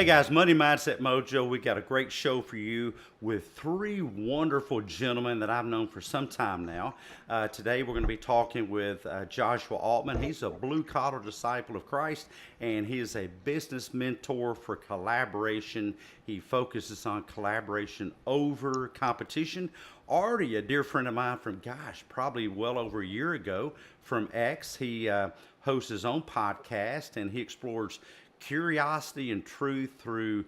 Hey guys, Money Mindset Mojo. We got a great show for you with three wonderful gentlemen that I've known for some time now. Today we're going to be talking with Joshua Altman. He's a blue collar disciple of Christ and he is a business mentor for collaboration. He focuses on collaboration over competition. Artie, a dear friend of mine from, probably well over a year ago from X. He hosts his own podcast and he explores curiosity and truth through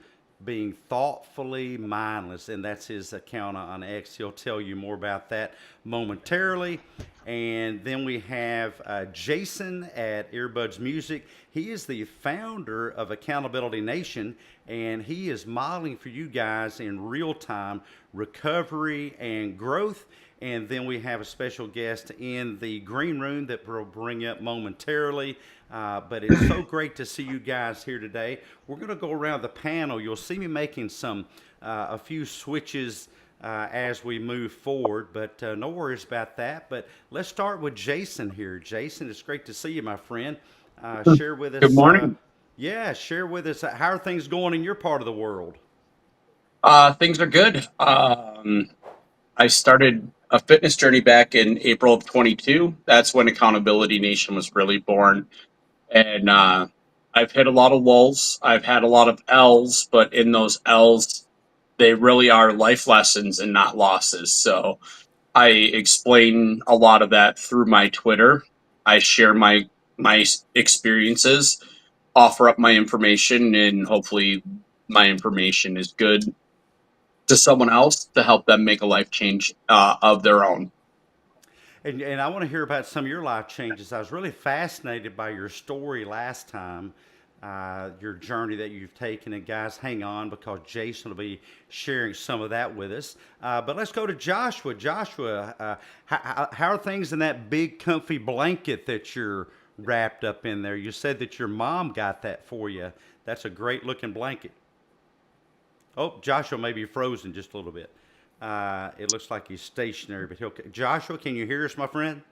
being thoughtfully mindless, and that's his account on X. He'll tell you more about that momentarily. And then we have Jason at Earbuds Music. He is the founder of Accountability Nation, and he is modeling for you guys in real time recovery and growth. And then we have a special guest in the green room that we'll bring up momentarily. But it's so great to see you guys here today. We're going to go around the panel. You'll see me making a few switches as we move forward, but no worries about that. But let's start with Jason here. Jason, it's great to see you, my friend. Share with Good us. morning. Share with us. How are things going in your part of the world? Things are good. I started a fitness journey back in April of 22. That's when Accountability Nation was really born. And I've hit a lot of lulls. I've had a lot of L's, but in those L's, they really are life lessons and not losses. So I explain a lot of that through my Twitter. I share my experiences, offer up my information, and hopefully my information is good to someone else to help them make a life change of their own. And I want to hear about some of your life changes. I was really fascinated by your story last time, your journey that you've taken. And guys, hang on because Jason will be sharing some of that with us. But let's go to Joshua. Joshua, how are things in that big comfy blanket that you're wrapped up in there? You said that your mom got that for you. That's a great looking blanket. Oh, Joshua may be frozen just a little bit. It looks like he's stationary, but Joshua, can you hear us, my friend?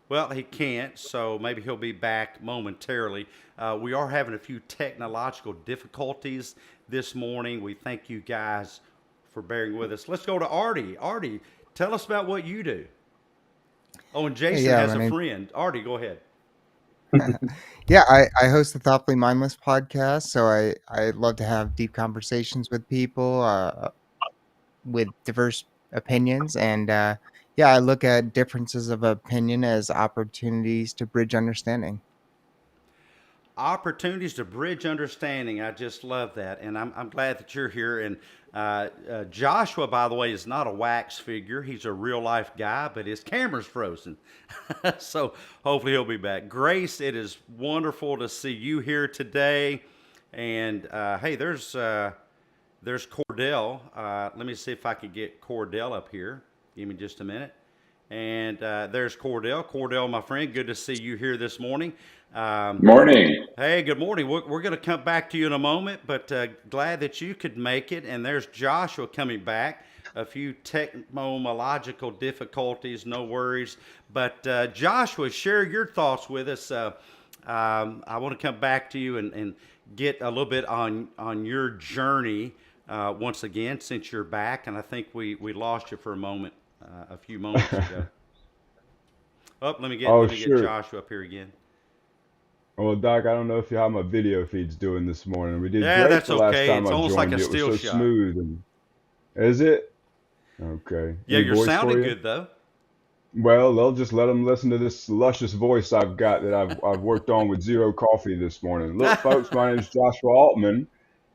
Well, he can't, so maybe he'll be back momentarily. We are having a few technological difficulties this morning. We thank you guys for bearing with us. Let's go to Artie. Artie, tell us about what you do. Oh, and Hey, Jason yeah, has my a name. friend. Artie, go ahead. Yeah, I host the Thoughtfully Mindless podcast, so I love to have deep conversations with people with diverse opinions, and yeah, I look at differences of opinion as opportunities to bridge understanding. Opportunities to bridge understanding. I just love that, and I'm glad that you're here. And Joshua, by the way, is not a wax figure. He's a real life guy, but his camera's frozen, so hopefully he'll be back. Grace, it is wonderful to see you here today. And hey, there's Cordell. Let me see if I can get Cordell up here. Give me just a minute. And there's Cordell. Cordell, my friend, good to see you here this morning. Um, Morning. Hey, good morning. We're going to come back to you in a moment, but glad that you could make it. And there's Joshua coming back. A few technological difficulties, no worries. But Joshua, share your thoughts with us. I want to come back to you and get a little bit on your journey once again since you're back. And I think we lost you for a moment, a few moments ago. Oh, Oh, let me get sure. Joshua up here again. Well, Doc, I don't know if you how my video feed's doing this morning. We did Yeah, great that's the last okay. time It's I almost like joined a you. It was still so shot. smooth. And is it? Okay. Yeah, Any you're voice for sounding you? good though. Well, they'll just let them listen to this luscious voice I've got that I've worked on with zero coffee this morning. Look, folks, my name is Joshua Altman,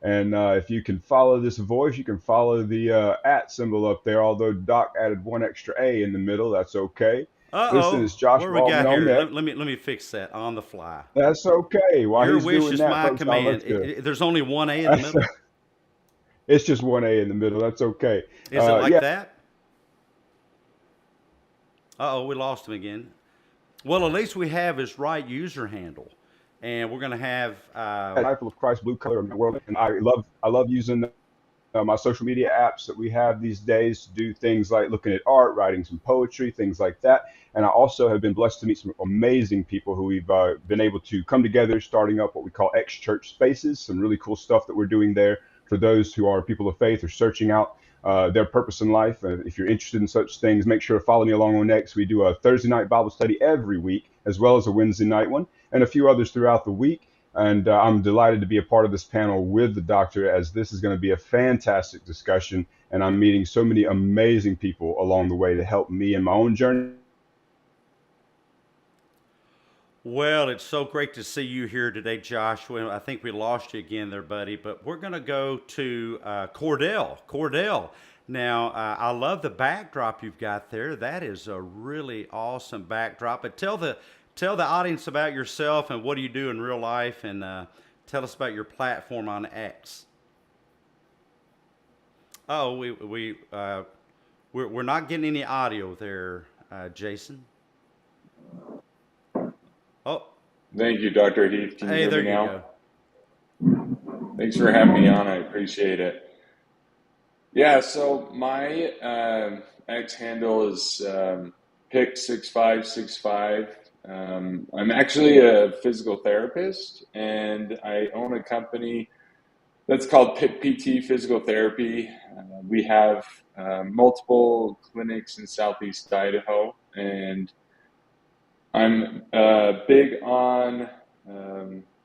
and if you can follow this voice, you can follow the at symbol up there. Although Doc added one extra A in the middle, that's okay. Listen, Uh-oh. it's What do Joshua we Altman got on here? that. Let me fix that on the fly. That's okay. While Your he's wish doing is that, my folks, I'll command. let you. There's only one A in the middle. It's just one A in the middle. That's okay. Is it like Yeah, that? Uh-oh, we lost him again. Well, at least we have his right user handle. And we're going to have Disciple of Christ, blue color in the world, and I love using my social media apps that we have these days to do things like looking at art, writing some poetry, things like that. And I also have been blessed to meet some amazing people who we've been able to come together, starting up what we call ex-church spaces, some really cool stuff that we're doing there for those who are people of faith or searching out their purpose in life. If you're interested in such things, make sure to follow me along on X. We do a Thursday night Bible study every week, as well as a Wednesday night one, and a few others throughout the week. And I'm delighted to be a part of this panel with the doctor, as this is going to be a fantastic discussion. And I'm meeting so many amazing people along the way to help me in my own journey. Well, it's so great to see you here today, Josh. Well, I think we lost you again there, buddy, but we're going to go to Cordell. Cordell, now, I love the backdrop you've got there. That is a really awesome backdrop. But tell the audience about yourself and what do you do in real life, and tell us about your platform on X. Oh, we're not getting any audio there, Jason. Oh, Thank you, Dr. Heath. Can you hey, hear there me you now? go. Thanks for having me on. I appreciate it. Yeah, so my X handle is pick6565. I'm actually a physical therapist, and I own a company that's called Pick PT Physical Therapy. We have multiple clinics in Southeast Idaho, and I'm big on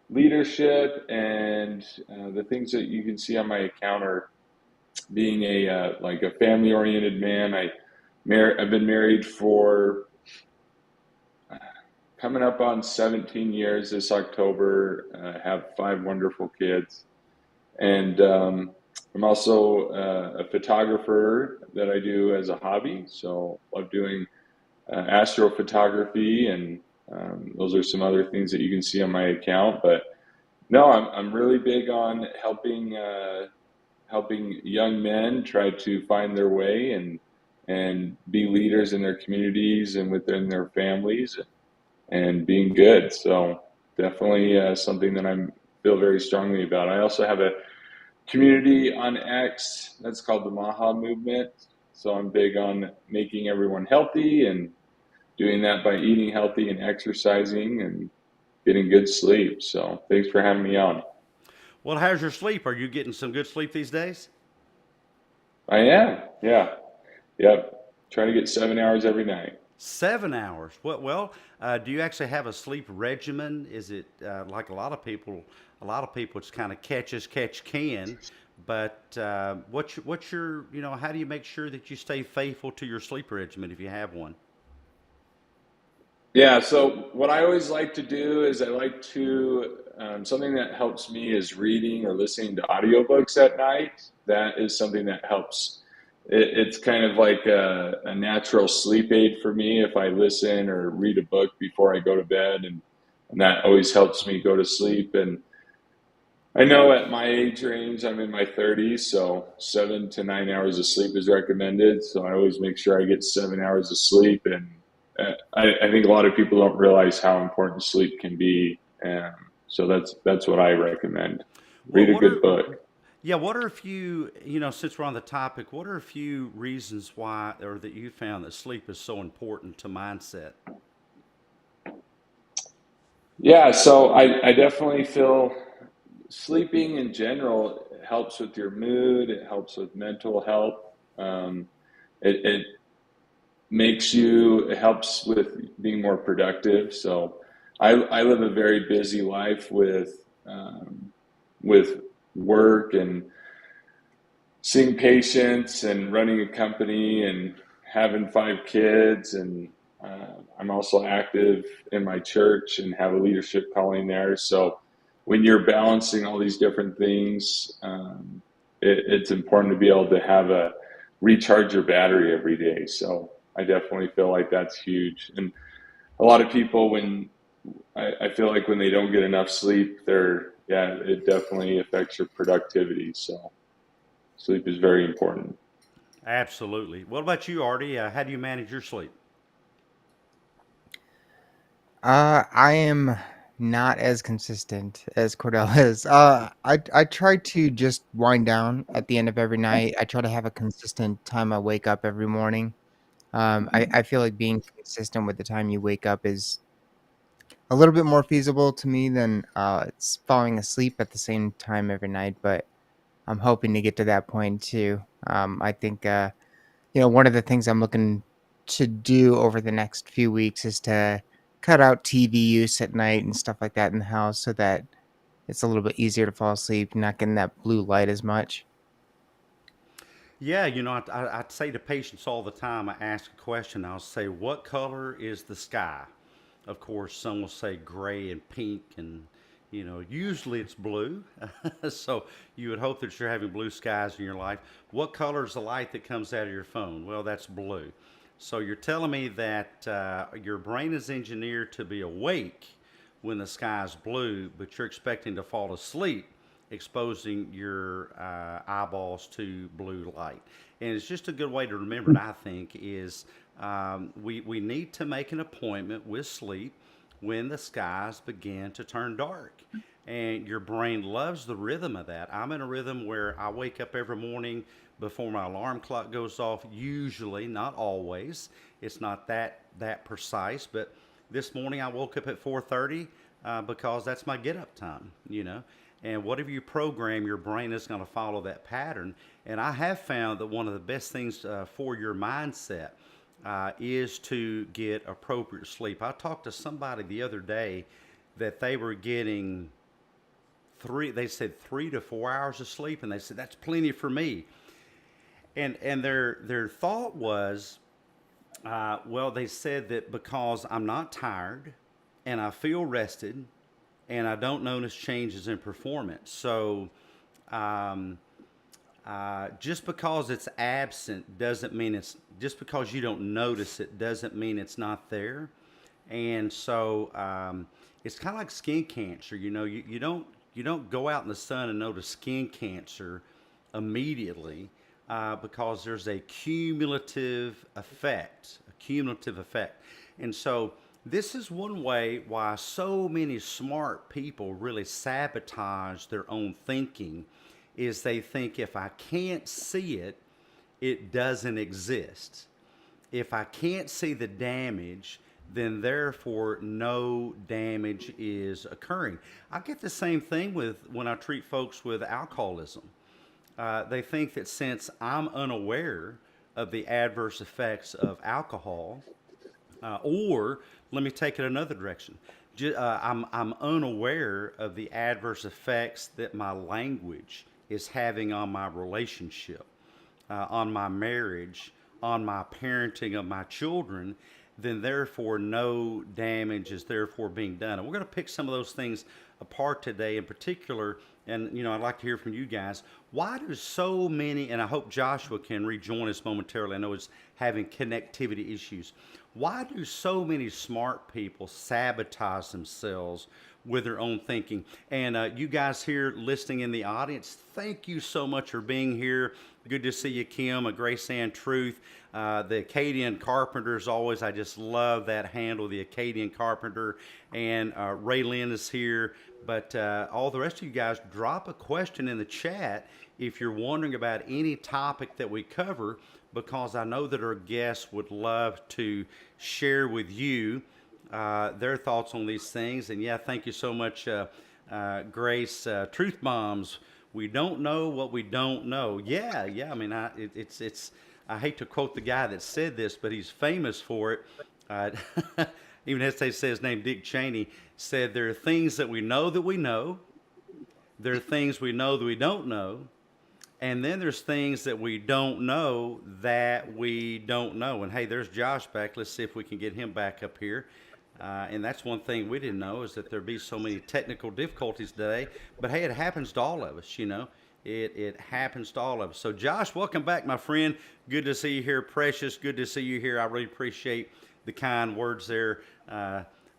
leadership, and the things that you can see on my account are being a like a family-oriented man. I've been married for coming up on 17 years this October. Have 5 wonderful kids, and I'm also a photographer that I do as a hobby. So love doing astrophotography, and those are some other things that you can see on my account. But no, I'm really big on helping young men try to find their way and be leaders in their communities and within their families, and being good. So definitely something that I feel very strongly about. I also have a community on X that's called the Maha Movement. So I'm big on making everyone healthy, and doing that by eating healthy and exercising and getting good sleep. So thanks for having me on. Well, how's your sleep? Are you getting some good sleep these days? I am. Yeah. Yep. Trying to get 7 hours every night. 7 hours. Well, do you actually have a sleep regimen? Is it like a lot of people? A lot of people, it's kind of catch as catch can. But what's your, how do you make sure that you stay faithful to your sleep regimen if you have one? Yeah, so what I always like to do is I like to, something that helps me is reading or listening to audiobooks at night. That is something that helps. It's kind of like a natural sleep aid for me if I listen or read a book before I go to bed, and that always helps me go to sleep. And I know at my age range, I'm in my 30s, so 7 to 9 hours of sleep is recommended. So I always make sure I get 7 hours of sleep, and I think a lot of people don't realize how important sleep can be. So that's what I recommend. What Read a what good are book. Yeah, what are a few, since we're on the topic, what are a few reasons why, or that you found that sleep is so important to mindset? Yeah, so I definitely feel sleeping in general helps with your mood. It helps with mental health. Um, it it helps with being more productive. So I live a very busy life with work and seeing patients and running a company and having 5 kids, and I'm also active in my church and have a leadership calling there. So when you're balancing all these different things, it's important to be able to recharge your battery every day. So I definitely feel like that's huge. And a lot of people, when I feel like when they don't get enough sleep, it definitely affects your productivity. So sleep is very important. Absolutely. What about you, Artie? How do you manage your sleep? I am not as consistent as Cordell is. I try to just wind down at the end of every night. I try to have a consistent time I wake up every morning. I feel like being consistent with the time you wake up is a little bit more feasible to me than it's falling asleep at the same time every night. But I'm hoping to get to that point too. I think one of the things I'm looking to do over the next few weeks is to cut out TV use at night and stuff like that in the house so that it's a little bit easier to fall asleep, not getting that blue light as much. Yeah, I say to patients all the time, I ask a question, I'll say, what color is the sky? Of course, some will say gray and pink, and, usually it's blue. So you would hope that you're having blue skies in your life. What color is the light that comes out of your phone? Well, that's blue. So you're telling me that your brain is engineered to be awake when the sky is blue, but you're expecting to fall asleep exposing your eyeballs to blue light. And it's just a good way to remember it, I think, is we need to make an appointment with sleep when the skies begin to turn dark. And your brain loves the rhythm of that. I'm in a rhythm where I wake up every morning before my alarm clock goes off, usually, not always. It's not that precise, but this morning I woke up at 4:30 because that's my get up time. And whatever you program, your brain is going to follow that pattern. And I have found that one of the best things for your mindset is to get appropriate sleep. I talked to somebody the other day that they were getting they said 3 to 4 hours of sleep, and they said that's plenty for me. And their thought was, well, they said that because I'm not tired and I feel rested and I don't notice changes in performance. So just because it's absent doesn't mean just because you don't notice it doesn't mean it's not there. And so it's kind of like skin cancer. You don't go out in the sun and notice skin cancer immediately because there's a cumulative effect. And so this is one way why so many smart people really sabotage their own thinking is they think if I can't see it, it doesn't exist. If I can't see the damage, then therefore no damage is occurring. I get the same thing when I treat folks with alcoholism. They think that since I'm unaware of the adverse effects of alcohol, or let me take it another direction. I'm unaware of the adverse effects that my language is having on my relationship, on my marriage, on my parenting of my children, then therefore no damage is therefore being done. And we're going to pick some of those things apart today in particular. And, I'd like to hear from you guys. Why do so many, and I hope Joshua can rejoin us momentarily. I know he's having connectivity issues. Why do so many smart people sabotage themselves with their own thinking? And you guys here listening in the audience, thank you so much for being here. Good to see you, Kim, a Grace and Truth. The Acadian Carpenters, always, I just love that handle, the Acadian Carpenter. And Ray Lynn is here. But all the rest of you guys, drop a question in the chat if you're wondering about any topic that we cover, because I know that our guests would love to share with you their thoughts on these things. And yeah, thank you so much, Grace. Truth Bombs, we don't know what we don't know. Yeah. I mean, I hate to quote the guy that said this, but he's famous for it. Even as they say his name, Dick Cheney, said there are things that we know that we know. There are things we know that we don't know. And then there's things that we don't know that we don't know. And hey, there's Josh back. Let's see if we can get him back up here. And that's one thing we didn't know, is that there'd be so many technical difficulties today. But hey, it happens to all of us, It happens to all of us. So Josh, welcome back, my friend. Good to see you here. Precious, good to see you here. I really appreciate the kind words there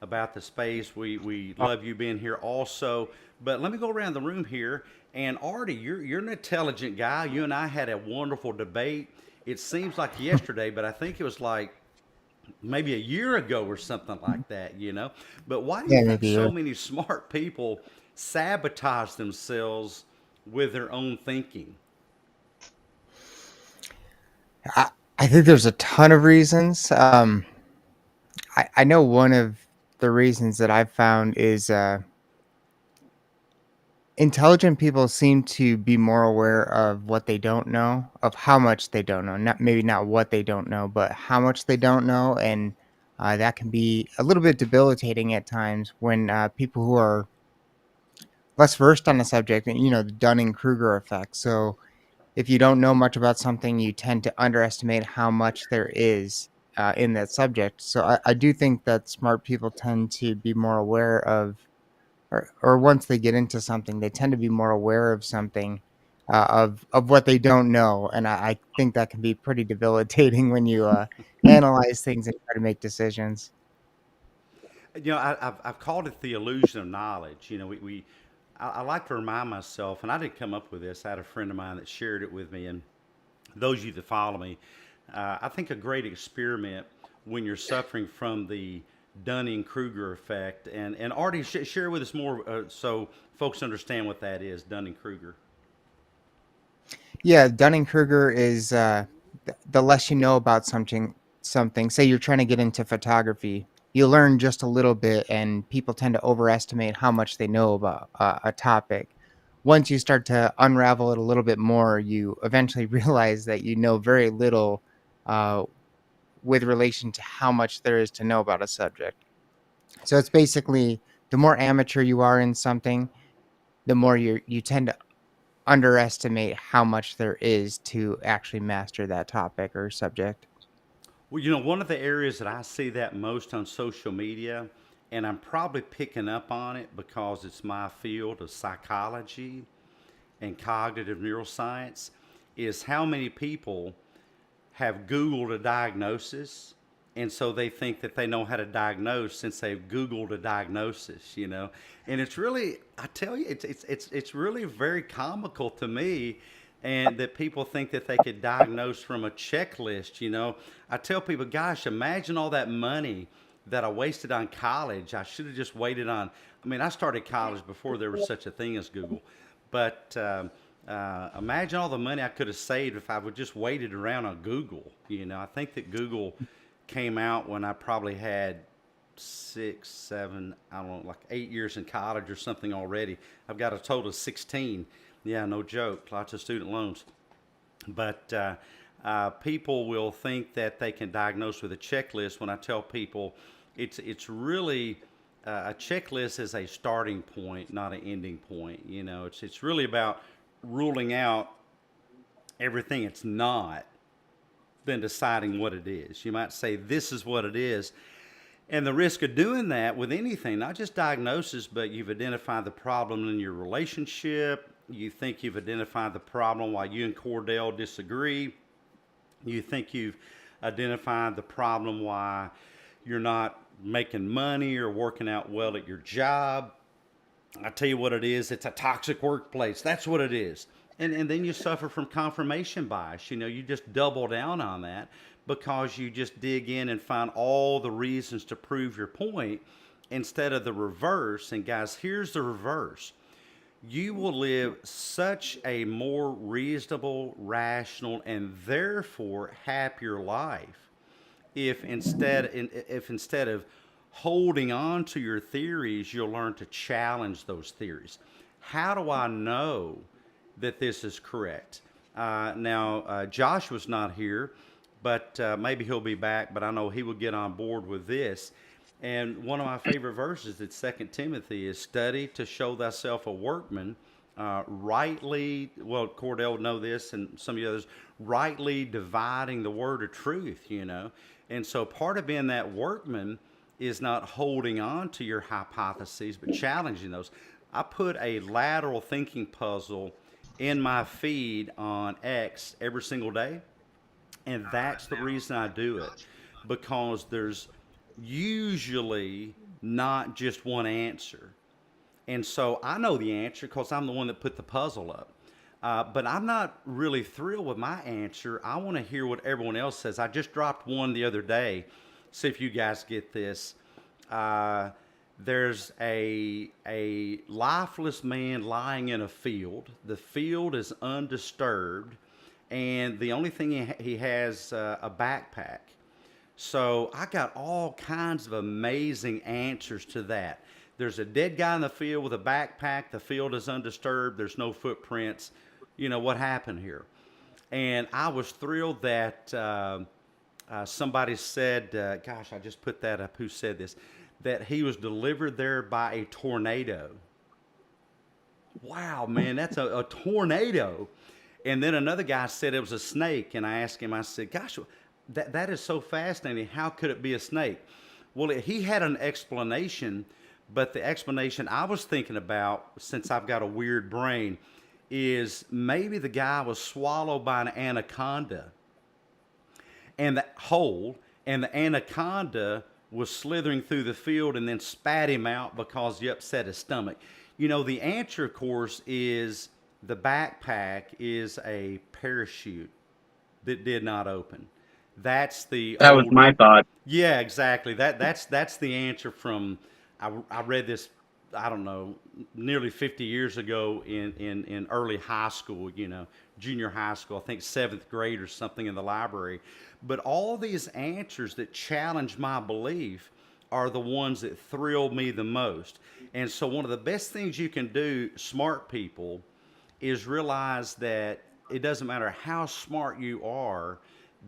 about the space. We love you being here also. But let me go around the room here. And Artie, you're an intelligent guy. You and I had a wonderful debate. It seems like yesterday, but I think it was like maybe a year ago or something like that, you know. But why do you Yeah, think maybe so you're. many smart people sabotage themselves with their own thinking? I, I think there's a ton of reasons. I know one of the reasons that I've found is intelligent people seem to be more aware of what they don't know, of how much they don't know. Not maybe not what they don't know, but how much they don't know, and that can be a little bit debilitating at times when people who are less versed on the subject, and the Dunning Kruger effect. So if you don't know much about something, you tend to underestimate how much there is in that subject. So I do think that smart people tend to be more aware of, or once they get into something, they tend to be more aware of something, of what they don't know, and I think that can be pretty debilitating when you analyze things and try to make decisions. I've called it the illusion of knowledge. I like to remind myself, and I didn't come up with this. I had a friend of mine that shared it with me, and those of you that follow me, I think a great experiment when you're suffering from the Dunning Kruger effect, and Artie, share with us more so folks understand what that is, Dunning Kruger. Yeah, Dunning Kruger is the less you know about something. Say you're trying to get into photography, you learn just a little bit, and people tend to overestimate how much they know about a topic. Once you start to unravel it a little bit more, you eventually realize that you know very little uh, with relation to how much there is to know about a subject. So it's basically the more amateur you are in something, the more you tend to underestimate how much there is to actually master that topic or subject. Well, one of the areas that I see that most on social media, and I'm probably picking up on it because it's my field of psychology and cognitive neuroscience, is how many people have Googled a diagnosis, and so they think that they know how to diagnose since they've Googled a diagnosis. And it's really, I tell you, it's really very comical to me, and that people think that they could diagnose from a checklist. I tell people, gosh, imagine all that money that I wasted on college. I should have just waited on. I mean, I started college before there was such a thing as Google, but imagine all the money I could have saved if I would just waited around on Google. I think that Google came out when I probably had 6, 7, I don't know, like 8 years in college or something already. I've got a total of 16. Yeah, no joke. Lots of student loans. But people will think that they can diagnose with a checklist when I tell people it's really a checklist is a starting point, not an ending point. It's really about ruling out everything it's not, then deciding what it is. You might say this is what it is. And the risk of doing that with anything, not just diagnosis, but you've identified the problem in your relationship. You think you've identified the problem while you and Cordell disagree. You think you've identified the problem why you're not making money or working out well at your job. I tell you what it is. It's a toxic workplace. That's what it is. And then you suffer from confirmation bias. You just double down on that because you just dig in and find all the reasons to prove your point instead of the reverse. And guys, here's the reverse. You will live such a more reasonable, rational, and therefore happier life if instead of holding on to your theories, you'll learn to challenge those theories. How do I know that this is correct? Now, Josh was not here, but maybe he'll be back. But I know he will get on board with this. And one of my favorite verses in 2 Timothy is study to show thyself a workman, rightly, well, Cordell would know this and some of the others, rightly dividing the word of truth. And so part of being that workman is not holding on to your hypotheses, but challenging those. I put a lateral thinking puzzle in my feed on X every single day. And that's the reason I do it, because there's usually not just one answer. And so I know the answer because I'm the one that put the puzzle up. But I'm not really thrilled with my answer. I want to hear what everyone else says. I just dropped one the other day, see if you guys get this. There's a lifeless man lying in a field. The field is undisturbed, and the only thing he has a backpack. So I got all kinds of amazing answers to that. There's a dead guy in the field with a backpack. The field is undisturbed. There's no footprints. You know, what happened here? And I was thrilled that somebody said, gosh, I just put that up. Who said this? That he was delivered there by a tornado. Wow, man, that's a tornado. And then another guy said it was a snake. And I asked him, I said, gosh, that is so fascinating. How could it be a snake? Well, he had an explanation, but the explanation I was thinking about, since I've got a weird brain, is maybe the guy was swallowed by an anaconda and the anaconda was slithering through the field and then spat him out because he upset his stomach. You know, the answer, of course, is the backpack is a parachute that did not open. That's the That was old, my thought. yeah, exactly. That's the answer from. I read this, I don't know, nearly 50 years ago in early high school. You know, junior high school. I think 7th grade or something in the library. But all these answers that challenge my belief are the ones that thrill me the most. And so one of the best things you can do, smart people, is realize that it doesn't matter how smart you are,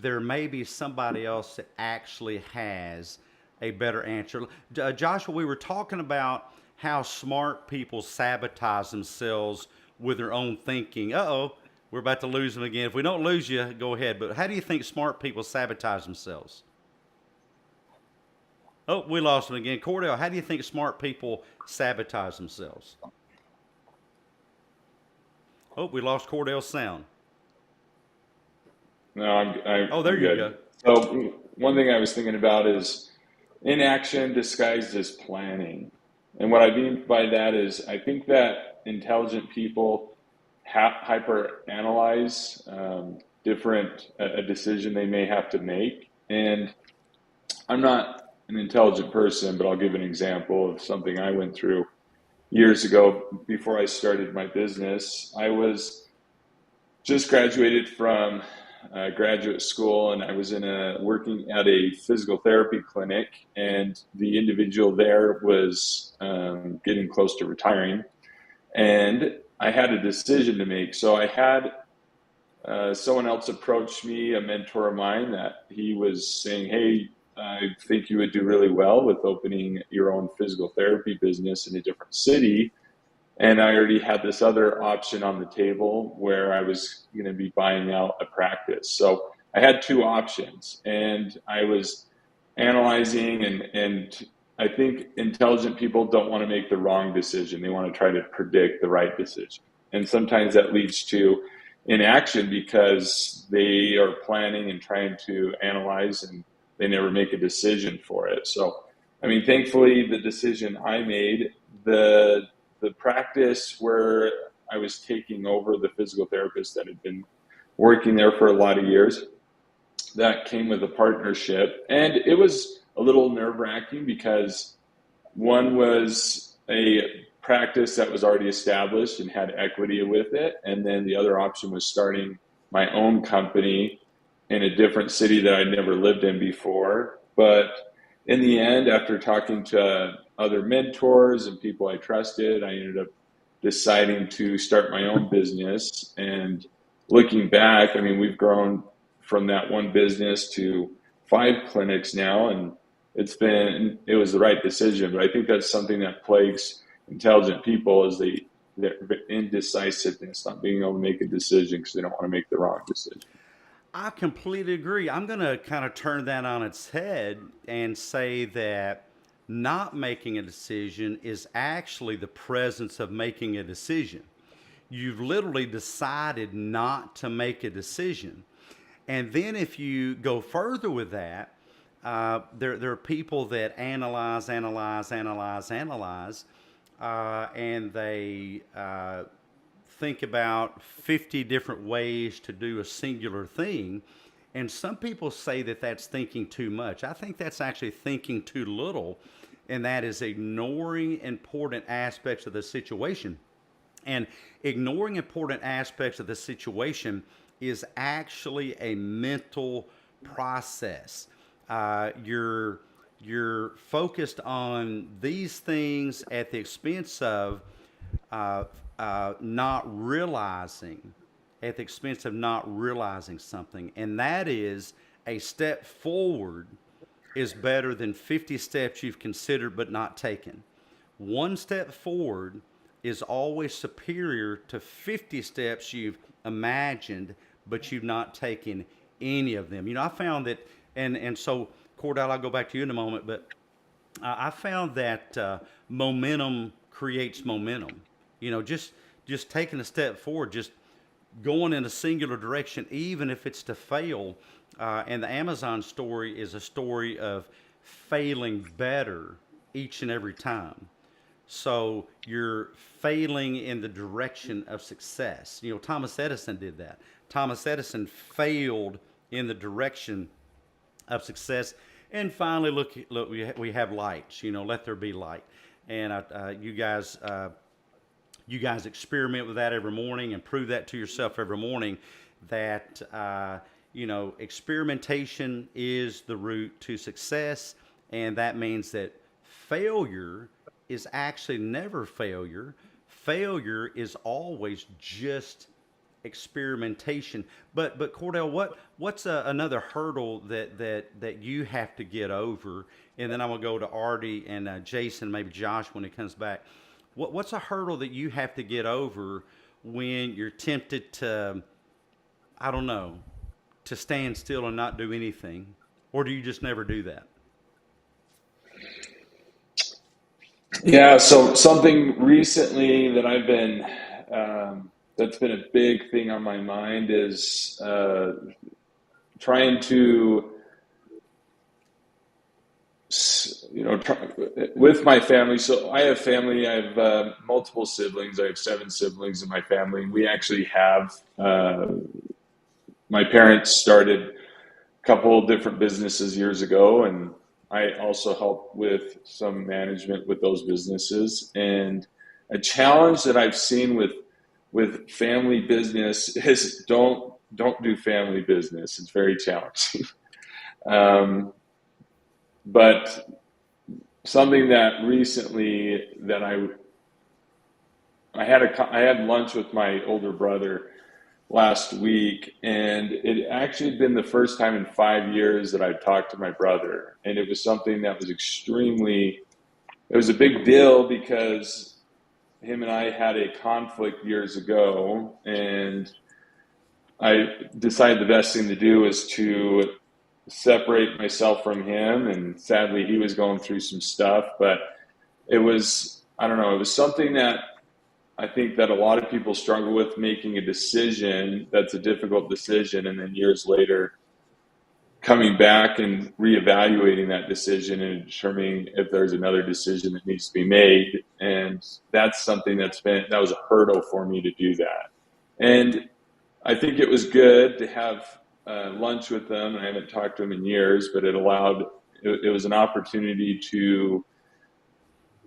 there may be somebody else that actually has a better answer. Joshua, we were talking about how smart people sabotage themselves with their own thinking. Uh-oh, we're about to lose them again. If we don't lose you, go ahead. But how do you think smart people sabotage themselves? Oh, we lost them again. Cordell, how do you think smart people sabotage themselves? Oh, we lost Cordell's sound. No, I'm Oh, there I'm you good. go. So one thing I was thinking about is inaction disguised as planning. And what I mean by that is I think that intelligent people hyper analyze different a decision they may have to make. And I'm not an intelligent person, but I'll give an example of something I went through years ago before I started my business. I was just graduated from graduate school, and I was working at a physical therapy clinic, and the individual there was getting close to retiring, and I had a decision to make. So I had someone else approach me, a mentor of mine, that he was saying, "Hey, I think you would do really well with opening your own physical therapy business in a different city." And I already had this other option on the table where I was going to be buying out a practice. So I had two options, and I was analyzing, and I think intelligent people don't want to make the wrong decision. They want to try to predict the right decision. And sometimes that leads to inaction because they are planning and trying to analyze, and they never make a decision for it. So, I mean, thankfully, the decision I made, the practice where I was taking over the physical therapist that had been working there for a lot of years, that came with a partnership. And it was a little nerve-wracking because one was a practice that was already established and had equity with it. And then the other option was starting my own company in a different city that I'd never lived in before. But in the end, after talking to other mentors and people I trusted, I ended up deciding to start my own business. And looking back, I mean, we've grown from that one business to 5 clinics now, and it was the right decision. But I think that's something that plagues intelligent people is their indecisiveness, not being able to make a decision because they don't want to make the wrong decision. I completely agree. I'm going to kind of turn that on its head and say that not making a decision is actually the presence of making a decision. You've literally decided not to make a decision. And then if you go further with that, there are people that analyze, and they think about 50 different ways to do a singular thing. And some people say that that's thinking too much. I think that's actually thinking too little, and that is ignoring important aspects of the situation. And ignoring important aspects of the situation is actually a mental process. You're focused on these things at the expense of uh, not realizing, at the expense of not realizing something, and that is a step forward is better than 50 steps you've considered but not taken. One step forward is always superior to 50 steps you've imagined but you've not taken any of them. I found that, and so Cordell, I'll go back to you in a moment, but I found that momentum creates momentum. Just taking a step forward, just going in a singular direction, even if it's to fail. And the Amazon story is a story of failing better each and every time. So you're failing in the direction of success. Thomas Edison did that. Thomas Edison failed in the direction of success. And finally, look, we have lights. Let there be light. And you guys experiment with that every morning and prove that to yourself every morning that experimentation is the route to success, and that means that failure is actually never failure. Failure is always just experimentation. But Cordell, what's another hurdle that you have to get over? And then I'm gonna go to Artie and Jason, maybe Josh when he comes back. What's a hurdle that you have to get over when you're tempted to, I don't know, to stand still and not do anything, or do you just never do that? Yeah, so something recently that I've been that's been a big thing on my mind is trying to with my family. So I have family. I have multiple siblings. I have 7 siblings in my family, and we actually have. My parents started a couple of different businesses years ago, and I also helped with some management with those businesses. And a challenge that I've seen with family business is don't do family business. It's very challenging. But something that recently that I had lunch with my older brother last week, and it actually had been the first time in 5 years that I've talked to my brother, and it was something that was it was a big deal because him and I had a conflict years ago, and I decided the best thing to do was to separate myself from him, and sadly he was going through some stuff, but it was, I don't know, it was something that I think that a lot of people struggle with, making a decision that's a difficult decision, and then years later coming back and reevaluating that decision and determining if there's another decision that needs to be made. And that's something that was a hurdle for me to do that. And I think it was good to have lunch with them. I haven't talked to them in years, but it was an opportunity to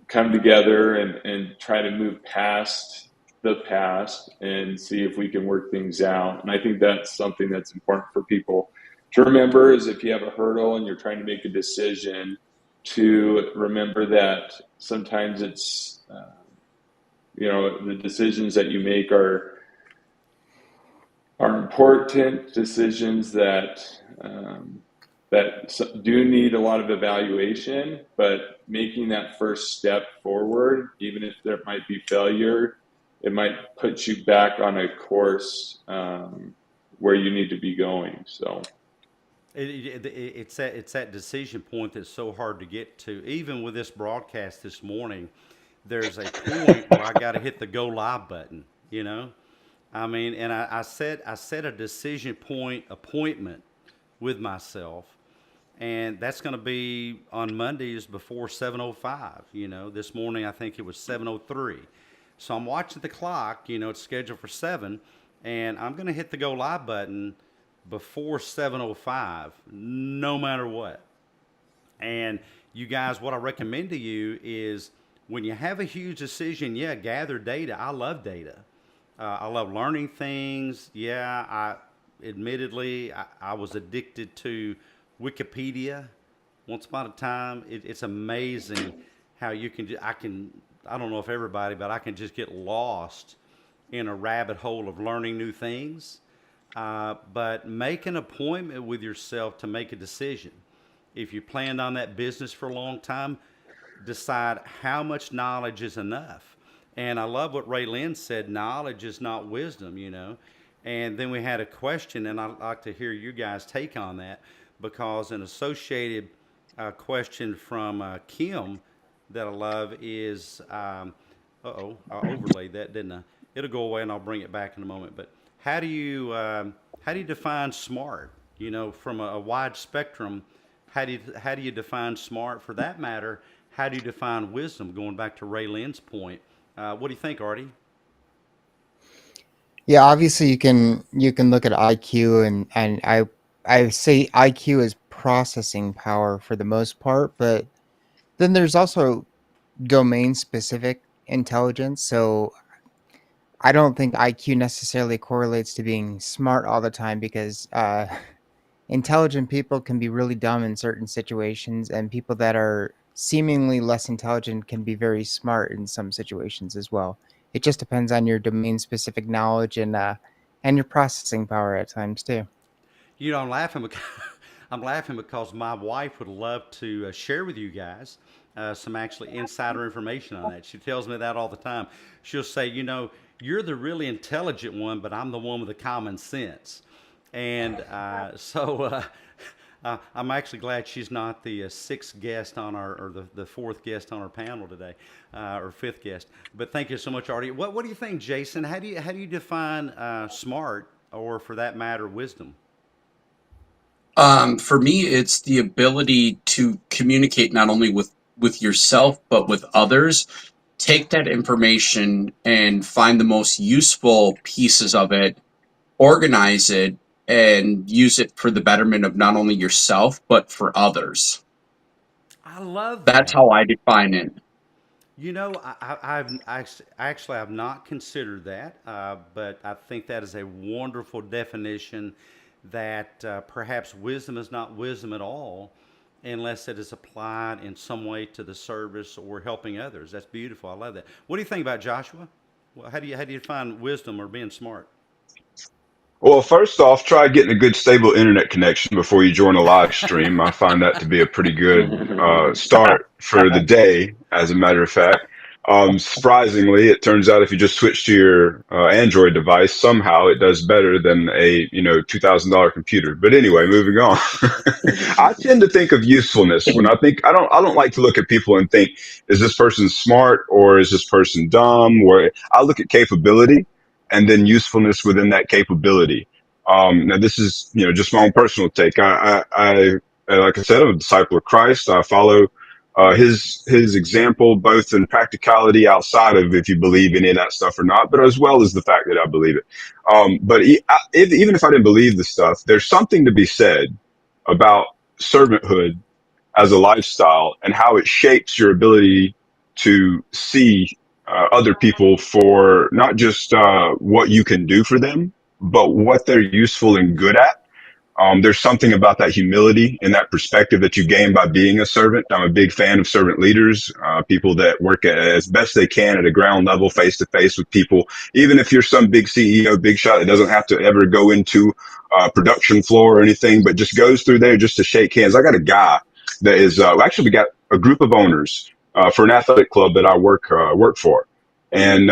come together and try to move past the past and see if we can work things out. And I think that's something that's important for people to remember, is if you have a hurdle and you're trying to make a decision, to remember that sometimes it's, the decisions that you make are important decisions that do need a lot of evaluation, but making that first step forward, even if there might be failure, it might put you back on a course where you need to be going. So it's that decision point that's so hard to get to. Even with this broadcast this morning, there's a point where I got to hit the go live button. I mean, and I set a decision point appointment with myself, and that's going to be on Mondays before 7:05. This morning I think it was 7:03. So I'm watching the clock. It's scheduled for 7, and I'm going to hit the go live button before 7:05, no matter what. And you guys, what I recommend to you is when you have a huge decision, yeah, gather data. I love data. I love learning things. Yeah, admittedly, I was addicted to Wikipedia once upon a time. It's amazing how you can, I don't know if everybody, but I can just get lost in a rabbit hole of learning new things. But make an appointment with yourself to make a decision. If you planned on that business for a long time, decide how much knowledge is enough. And I love what Ray Lynn said, knowledge is not wisdom, you know. And then we had a question, and I'd like to hear you guys take on that, because an associated question from Kim that I love is, I overlaid that, didn't I? It'll go away, and I'll bring it back in a moment. But how do you define smart? You know, from a wide spectrum, how do you define smart? For that matter, how do you define wisdom? Going back to Ray Lynn's point, what do you think, Artie? Yeah, obviously you can look at IQ, and I say IQ is processing power for the most part, but then there's also domain specific intelligence. So I don't think IQ necessarily correlates to being smart all the time, because intelligent people can be really dumb in certain situations, and people that are seemingly less intelligent can be very smart in some situations as well. It just depends on your domain specific knowledge and your processing power at times too. You know, I'm laughing because I'm laughing because my wife would love to share with you guys some actually insider information on that. She tells me that all the time. She'll say, you know, you're the really intelligent one, but I'm the one with the common sense. And I'm actually glad she's not the sixth guest on our, or the fourth guest on our panel today, or fifth guest. But thank you so much, Artie. What do you think, Jason? How do you define smart, or for that matter, wisdom? For me, it's the ability to communicate not only with yourself but with others. Take that information and find the most useful pieces of it, organize it, and use it for the betterment of not only yourself but for others. I love That's that. how I define it. You know, actually I've not considered that, but I think that is a wonderful definition. That perhaps wisdom is not wisdom at all, unless it is applied in some way to the service or helping others. That's beautiful. I love that. What do you think about Joshua? Well, how do you define wisdom or being smart? Well, first off, try getting a good stable internet connection before you join a live stream. I find that to be a pretty good start for the day, as a matter of fact. Surprisingly, it turns out if you just switch to your Android device, somehow it does better than a $2,000 computer. But anyway, moving on. I tend to think of usefulness when I don't like to look at people and think, is this person smart or is this person dumb? Or I look at capability and then usefulness within that capability. Now this is, just my own personal take. Like I said, I'm a disciple of Christ. I follow, his example, both in practicality outside of if you believe any of that stuff or not, but as well as the fact that I believe it. Even if I didn't believe the stuff, there's something to be said about servanthood as a lifestyle and how it shapes your ability to see other people for not just what you can do for them, but what they're useful and good at. There's something about that humility and that perspective that you gain by being a servant. I'm a big fan of servant leaders, people that work as best they can at a ground level, face to face with people. Even if you're some big CEO, big shot that doesn't have to ever go into production floor or anything, but just goes through there just to shake hands. I got a guy that is, actually we got a group of owners, for an athletic club that I work for. And,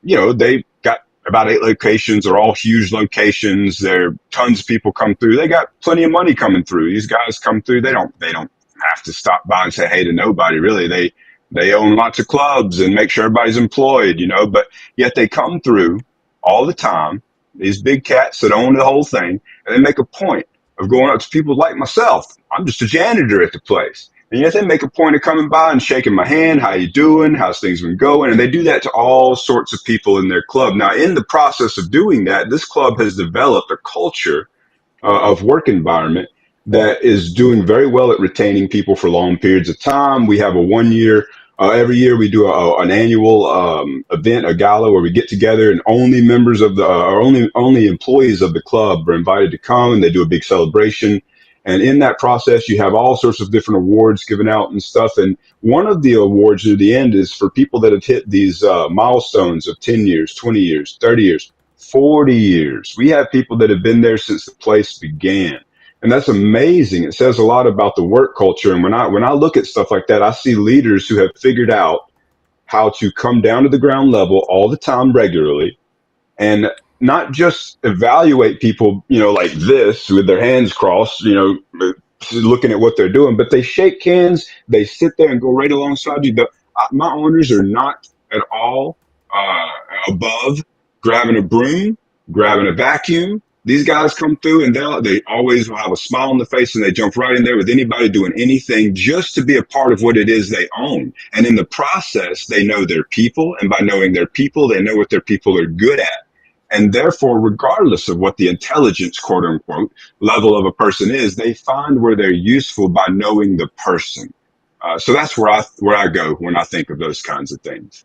they got about 8 locations. They're all huge locations. There are tons of people come through. They got plenty of money coming through. These guys come through. They don't have to stop by and say hey to nobody really. They own lots of clubs and make sure everybody's employed, but yet they come through all the time. These big cats that own the whole thing, and they make a point of going up to people like myself. I'm just a janitor at the place. And yet they make a point of coming by and shaking my hand. How you doing? How's things been going? And they do that to all sorts of people in their club. Now, in the process of doing that, this club has developed a culture of work environment that is doing very well at retaining people for long periods of time. We have a 1 year. Every year we do an annual event, a gala where we get together, and only members of the or only employees of the club are invited to come, and they do a big celebration. And in that process, you have all sorts of different awards given out and stuff. And one of the awards near the end is for people that have hit these milestones of 10 years, 20 years, 30 years, 40 years. We have people that have been there since the place began. And that's amazing. It says a lot about the work culture. And when I look at stuff like that, I see leaders who have figured out how to come down to the ground level all the time regularly and not just evaluate people, like this with their hands crossed, looking at what they're doing, but they shake hands, they sit there and go right alongside you. My owners are not at all above grabbing a broom, grabbing a vacuum. These guys come through and they always will have a smile on the face, and they jump right in there with anybody doing anything just to be a part of what it is they own. And in the process, they know their people. And by knowing their people, they know what their people are good at. And therefore, regardless of what the intelligence, quote unquote, level of a person is, they find where they're useful by knowing the person. So that's where I go when I think of those kinds of things.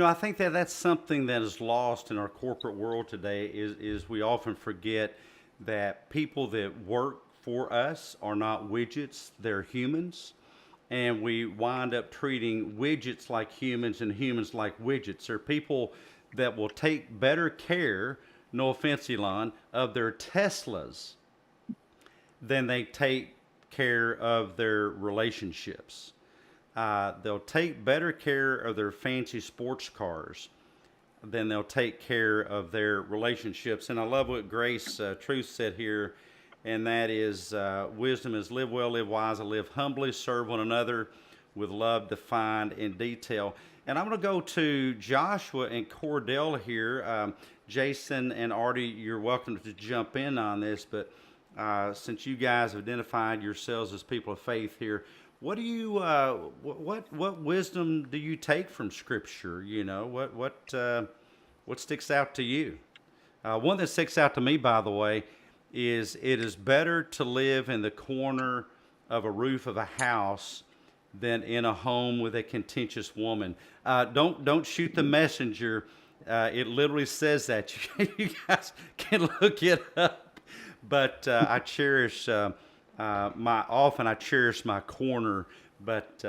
I think that that's something that is lost in our corporate world today is we often forget that people that work for us are not widgets, they're humans. And we wind up treating widgets like humans and humans like widgets. They're people that will take better care, no offense, Elon, of their Teslas than they take care of their relationships. They'll take better care of their fancy sports cars than they'll take care of their relationships. And I love what Grace Truth said here, and that is wisdom is live well, live wise, live humbly, serve one another with love defined in detail. And I'm going to go to Joshua and Cordell here. Jason and Artie, you're welcome to jump in on this, but since you guys have identified yourselves as people of faith here, what do you what wisdom do you take from Scripture? What sticks out to you? One that sticks out to me, by the way, is it is better to live in the corner of a roof of a house than in a home with a contentious woman. Don't shoot the messenger. It literally says that. You guys can look it up. But I cherish I cherish my corner. But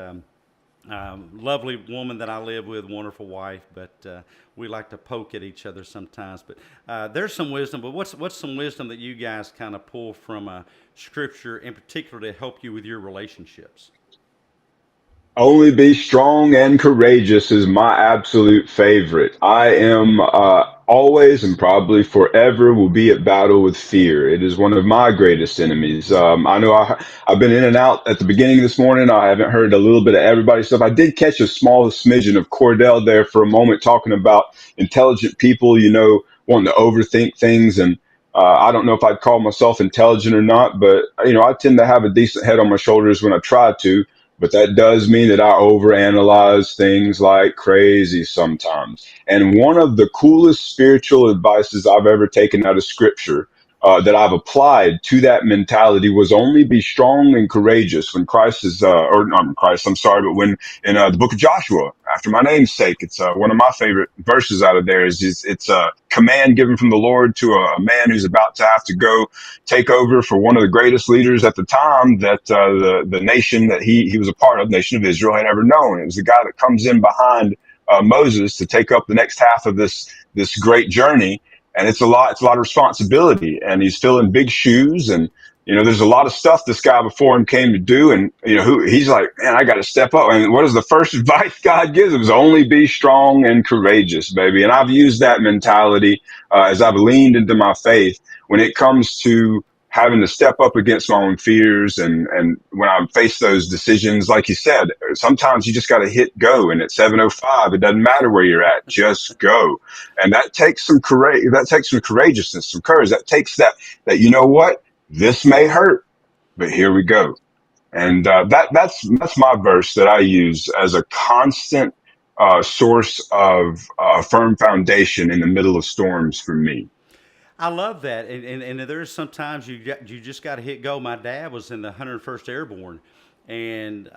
lovely woman that I live with, wonderful wife. But we like to poke at each other sometimes. But there's some wisdom. But what's some wisdom that you guys kind of pull from Scripture, in particular, to help you with your relationships? Only be strong and courageous is my absolute favorite. I am always and probably forever will be at battle with fear. It is one of my greatest enemies. I know I've been in and out at the beginning of this morning. I haven't heard a little bit of everybody's stuff. I did catch a small smidgen of Cordell there for a moment talking about intelligent people, wanting to overthink things. And I don't know if I'd call myself intelligent or not, but, I tend to have a decent head on my shoulders when I try to. But that does mean that I overanalyze things like crazy sometimes. And one of the coolest spiritual advices I've ever taken out of Scripture that I've applied to that mentality was only be strong and courageous when Christ is, or not Christ, I'm sorry, but when in the book of Joshua, after my name's sake, it's one of my favorite verses out of there it's a command given from the Lord to a man who's about to have to go take over for one of the greatest leaders at the time that the nation that he was a part of, nation of Israel, had ever known. It was the guy that comes in behind Moses to take up the next half of this great journey, and it's a lot of responsibility, and he's filling big shoes, and there's a lot of stuff this guy before him came to do, and he's like, man, I got to step up. And what is the first advice God gives him? Is only be strong and courageous, baby. And I've used that mentality as I've leaned into my faith when it comes to having to step up against my own fears. And when I face those decisions, like you said, sometimes you just got to hit go. And at 7:05, it doesn't matter where you're at, just go. And that takes some courage. That takes some courageousness, some courage. That takes that, you know what? This may hurt, but here we go. And that's my verse that I use as a constant source of a firm foundation in the middle of storms for me. I love that, and there's sometimes you just got to hit go. My dad was in the 101st Airborne, and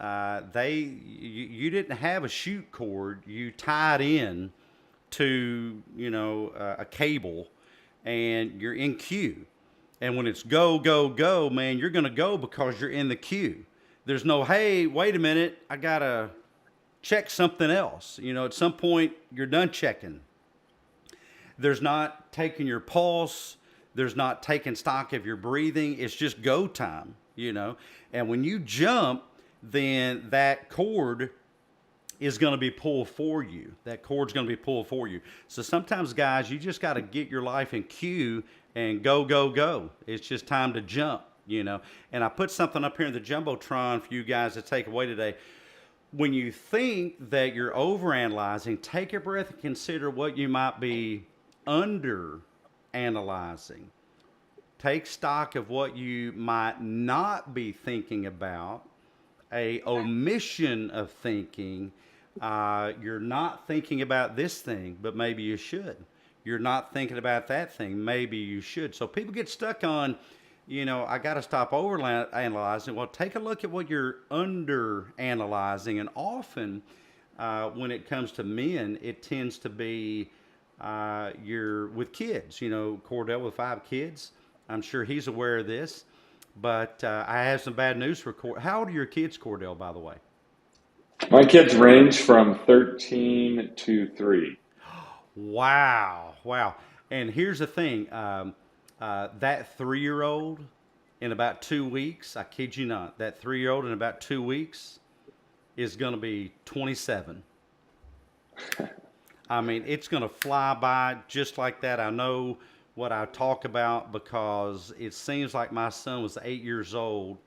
you didn't have a shoot cord. You tied in to a cable, and you're in queue. And when it's go go go, man, you're gonna go because you're in the queue. There's no hey, wait a minute, I gotta check something else. At some point you're done checking. There's not taking your pulse. There's not taking stock of your breathing. It's just go time. And when you jump, then that cord is going to be pulled for you. That cord's going to be pulled for you. So sometimes, guys, you just got to get your life in queue and go, go, go. It's just time to jump. And I put something up here in the Jumbotron for you guys to take away today. When you think that you're overanalyzing, take a breath and consider what you might be under analyzing. Take stock of what you might not be thinking about, a omission of thinking. You're not thinking about this thing, but maybe you should. You're not thinking about that thing, maybe you should. So people get stuck on, I got to stop over analyzing. Well, take a look at what you're under analyzing. And often, when it comes to men, it tends to be you're with kids. Cordell with 5 kids. I'm sure he's aware of this. But I have some bad news for Cordell. How old are your kids, Cordell, by the way? My kids range from 13 to 3. Wow. Wow. And here's the thing. That 3-year-old in about 2 weeks, I kid you not, that 3-year-old in about 2 weeks is going to be 27. I mean, it's going to fly by just like that. I know what I talk about because it seems like my son was 8 years old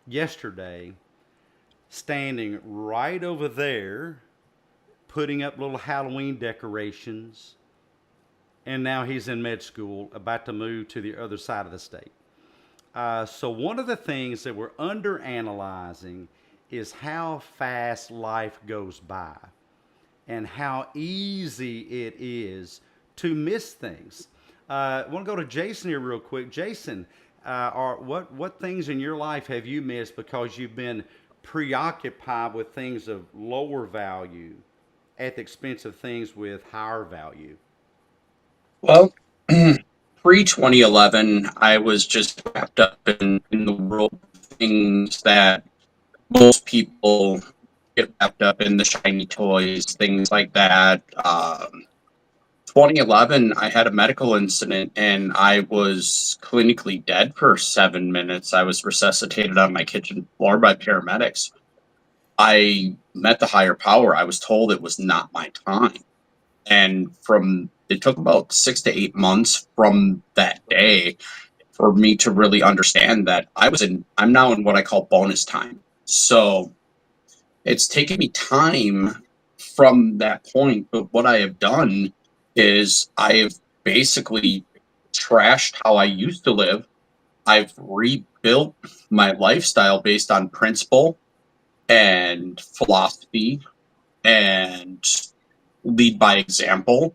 yesterday, standing right over there, putting up little Halloween decorations, and now he's in med school, about to move to the other side of the state. So one of the things that we're under analyzing is how fast life goes by and how easy it is to miss things. I want to go to Jason here real quick. Jason, what things in your life have you missed because you've been preoccupied with things of lower value at the expense of things with higher value? Well, pre 2011, I was just wrapped up in the world of things that most people get wrapped up in, the shiny toys, things like that. 2011, I had a medical incident and I was clinically dead for 7 minutes. I was resuscitated on my kitchen floor by paramedics. I met the higher power. I was told it was not my time. And it took about 6 to 8 months from that day for me to really understand that I'm now in what I call bonus time. So it's taken me time from that point, but what I have done is I have basically trashed how I used to live. I've rebuilt my lifestyle based on principle and philosophy and lead by example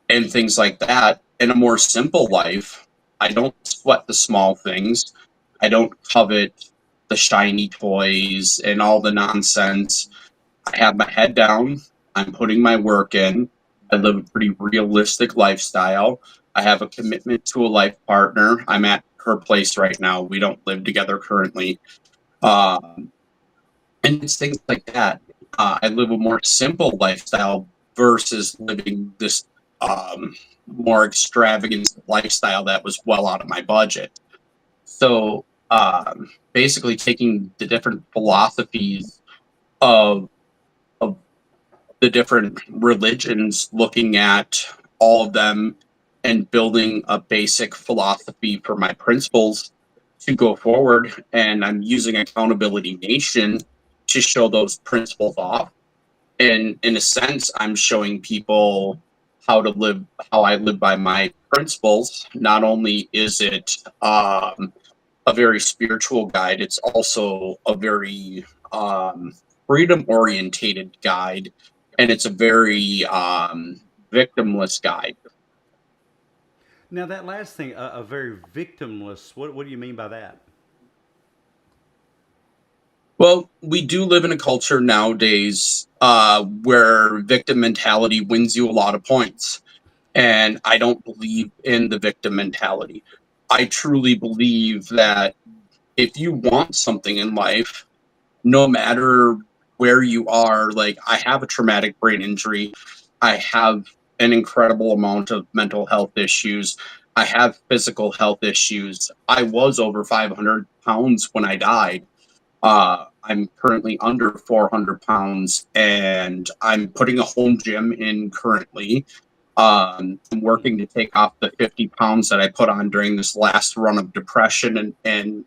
and things like that. In a more simple life, I don't sweat the small things. I don't covet the shiny toys and all the nonsense. I have my head down. I'm putting my work in. I live a pretty realistic lifestyle. I have a commitment to a life partner. I'm at her place right now. We don't live together currently. And it's things like that. I live a more simple lifestyle versus living this more extravagant lifestyle that was well out of my budget. So basically taking the different philosophies of the different religions, looking at all of them and building a basic philosophy for my principles to go forward. And I'm using Accountability Nation to show those principles off. And in a sense, I'm showing people how I live by my principles. Not only is it a very spiritual guide, it's also a very freedom orientated guide, and it's a very victimless guide. Now that last thing, a very victimless. What do you mean by that? Well, we do live in a culture nowadays where victim mentality wins you a lot of points. And I don't believe in the victim mentality. I truly believe that if you want something in life, no matter where you are, like I have a traumatic brain injury, I have an incredible amount of mental health issues, I have physical health issues. I was over 500 pounds when I died. I'm currently under 400 pounds and I'm putting a home gym in currently. I'm working to take off the 50 pounds that I put on during this last run of depression and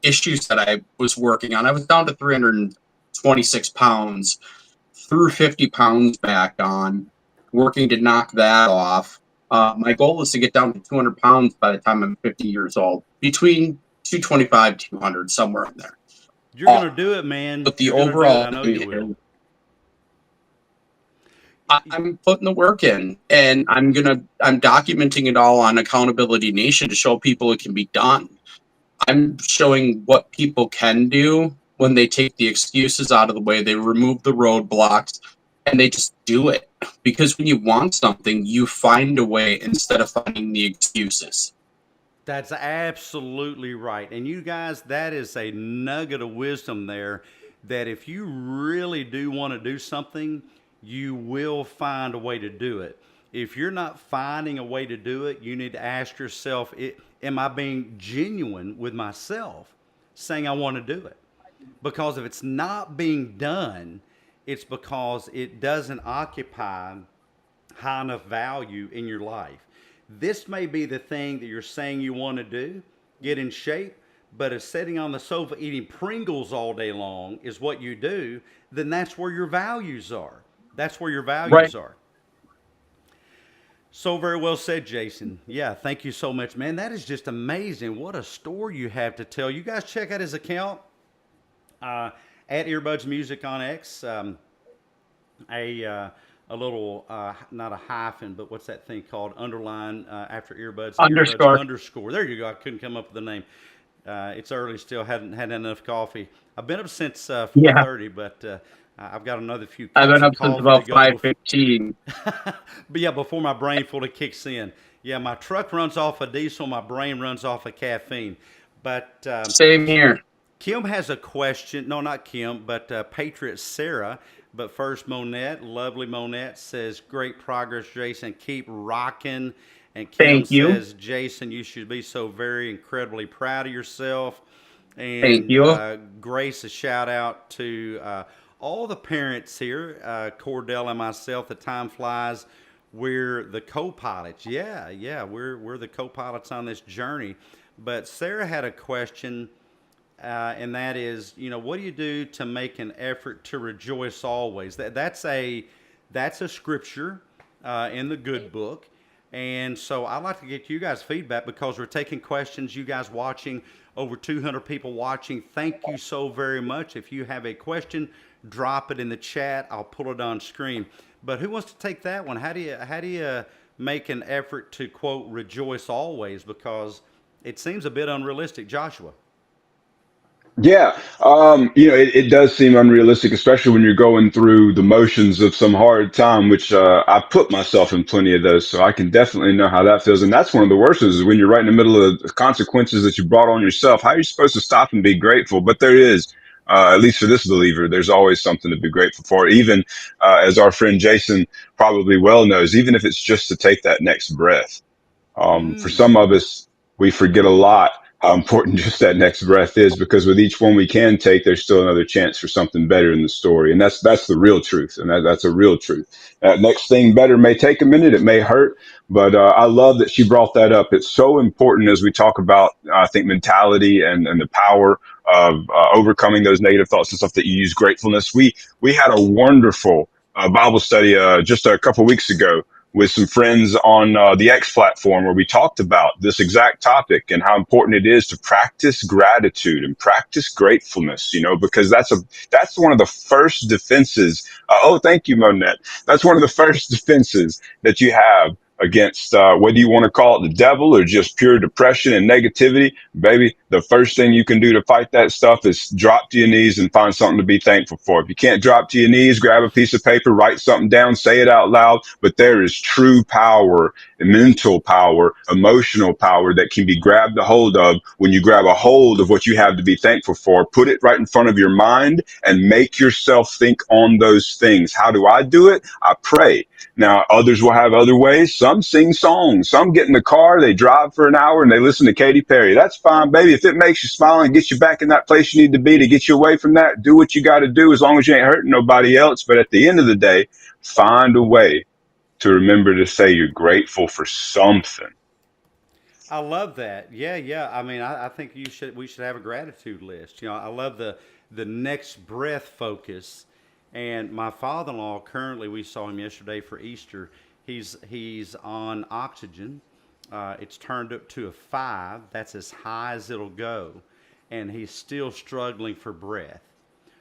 issues that I was working on. I was down to 326 pounds, threw 50 pounds back on, working to knock that off. My goal is to get down to 200 pounds by the time I'm 50 years old, between 225, 200, somewhere in there. You're gonna do it, man. But the You're gonna do it. I overall know thing you will. is, I'm putting the work in and I'm documenting it all on Accountability Nation to show people it can be done. I'm showing what people can do when they take the excuses out of the way, they remove the roadblocks, and they just do it. Because when you want something, you find a way instead of finding the excuses. That's absolutely right. And you guys, that is a nugget of wisdom there that if you really do want to do something, you will find a way to do it. If you're not finding a way to do it, you need to ask yourself, am I being genuine with myself saying I want to do it? Because if it's not being done, it's because it doesn't occupy high enough value in your life. This may be the thing that you're saying you want to do, get in shape, but if sitting on the sofa eating Pringles all day long is what you do, then that's where your values are. That's where your Right. values are. So very well said, Jason. Yeah, thank you so much, man. That is just amazing. What a story you have to tell. You guys check out his account uh, at Earbuds Music on X. A little not a hyphen, but what's that thing called? Underline after earbuds. Earbuds Underscore. underscore. There you go. I couldn't come up with the name. It's early still. Hadn't had enough coffee. I've been up since Yeah. 4:30, but I've got another few I've cups been of up since coffee to about go. 5:15. But yeah, before my brain fully kicks in. Yeah, my truck runs off of diesel. My brain runs off of caffeine. But Same here. Kim has a question. No, not Kim, but Patriot Sarah. But first, Monette, lovely Monette says, "Great progress, Jason. Keep rocking." And Kim Thank you. says, "Jason, you should be so very incredibly proud of yourself." Thank And you. Grace, a shout out to all the parents here, Cordell and myself. The time flies. We're the co-pilots. Yeah, yeah, we're the co-pilots on this journey. But Sarah had a question, and that is, what do you do to make an effort to rejoice always? That's a scripture in the good book. And so I'd like to get you guys feedback because we're taking questions. You guys watching, over 200 people watching. Thank you so very much. If you have a question, drop it in the chat. I'll pull it on screen. But who wants to take that one? How do you make an effort to quote rejoice always? Because it seems a bit unrealistic, Joshua. Yeah, it does seem unrealistic, especially when you're going through the motions of some hard time, which I put myself in plenty of those, so I can definitely know how that feels. And that's one of the worst is when you're right in the middle of the consequences that you brought on yourself. How are you supposed to stop and be grateful? But there is, at least for this believer, there's always something to be grateful for. Even as our friend Jason probably well knows, even if it's just to take that next breath. For some Mm. of us, we forget a lot how important just that next breath is because with each one we can take, there's still another chance for something better in the story. And that's the real truth. And that's a real truth. That next thing better may take a minute. It may hurt, but I love that she brought that up. It's so important as we talk about, I think, mentality and the power of overcoming those negative thoughts and stuff that you use gratefulness. We had a wonderful Bible study just a couple weeks ago with some friends on the X platform where we talked about this exact topic and how important it is to practice gratitude and practice gratefulness, because that's one of the first defenses. Oh, thank you, Monette. That's one of the first defenses that you have against whether you want to call it the devil or just pure depression and negativity, baby, the first thing you can do to fight that stuff is drop to your knees and find something to be thankful for. If you can't drop to your knees, grab a piece of paper, write something down, say it out loud. But there is true power, mental power, emotional power that can be grabbed a hold of when you grab a hold of what you have to be thankful for. Put it right in front of your mind and make yourself think on those things. How do I do it? I pray. Now, others will have other ways. Some sing songs. Some get in the car, they drive for an hour, and they listen to Katy Perry. That's fine, baby. If it makes you smile and gets you back in that place you need to be to get you away from that, do what you got to do as long as you ain't hurting nobody else. But at the end of the day, find a way to remember to say you're grateful for something. I love that. Yeah, yeah. I mean, I think we should have a gratitude list. You know, I love the next breath focus. And my father-in-law currently, we saw him yesterday for Easter. He's on oxygen. It's turned up to a 5. That's as high as it'll go, and he's still struggling for breath.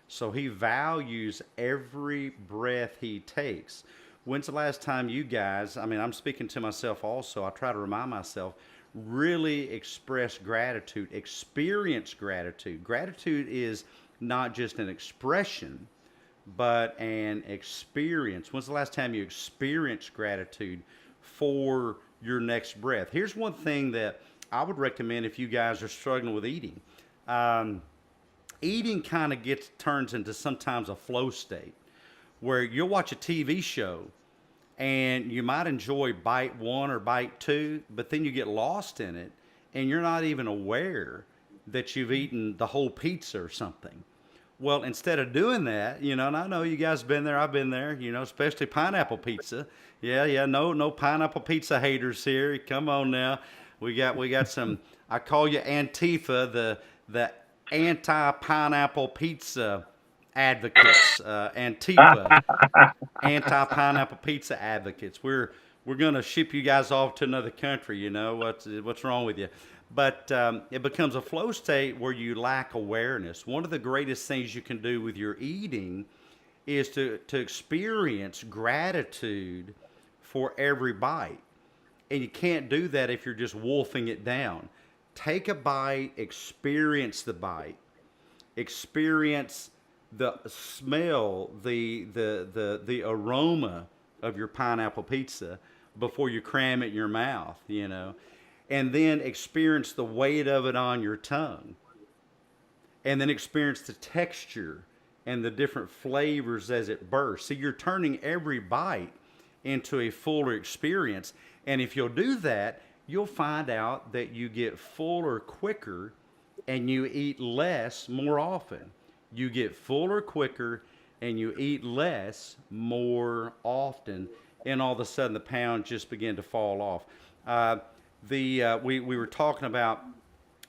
So he values every breath he takes. When's the last time you guys, I mean, I'm speaking to myself also, I try to remind myself, really express gratitude, experience gratitude. Gratitude is not just an expression, but an experience. When's the last time you experienced gratitude for your next breath? Here's one thing that I would recommend if you guys are struggling with eating. Eating kind of turns into sometimes a flow state where you'll watch a TV show and you might enjoy bite 1 or bite 2, but then you get lost in it and you're not even aware that you've eaten the whole pizza or something. Well, instead of doing that, you know, and I know you guys been there, I've been there, you know, especially pineapple pizza. Yeah, no pineapple pizza haters here. Come on now. We got some, I call you Antifa, the anti-pineapple pizza advocates. Antifa, anti-pineapple pizza advocates. We're gonna ship you guys off to another country. You know what's wrong with you? But it becomes a flow state where you lack awareness. One of the greatest things you can do with your eating is to experience gratitude for every bite. And you can't do that if you're just wolfing it down. Take a bite, experience the bite, experience the smell, the aroma of your pineapple pizza before you cram it in your mouth, you know. And then experience the weight of it on your tongue. And then experience the texture and the different flavors as it bursts. See, you're turning every bite into a fuller experience. And if you'll do that, you'll find out that you get fuller quicker and you eat less more often. You get fuller quicker and you eat less more often. And all of a sudden the pounds just begin to fall off. We were talking about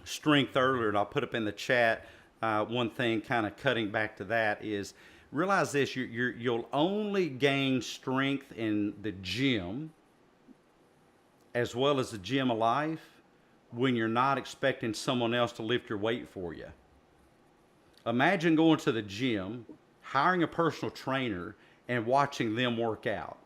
strength earlier, and I'll put up in the chat one thing kind of cutting back to that is realize this, you'll only gain strength in the gym as well as the gym of life when you're not expecting someone else to lift your weight for you. Imagine going to the gym, hiring a personal trainer, and watching them work out.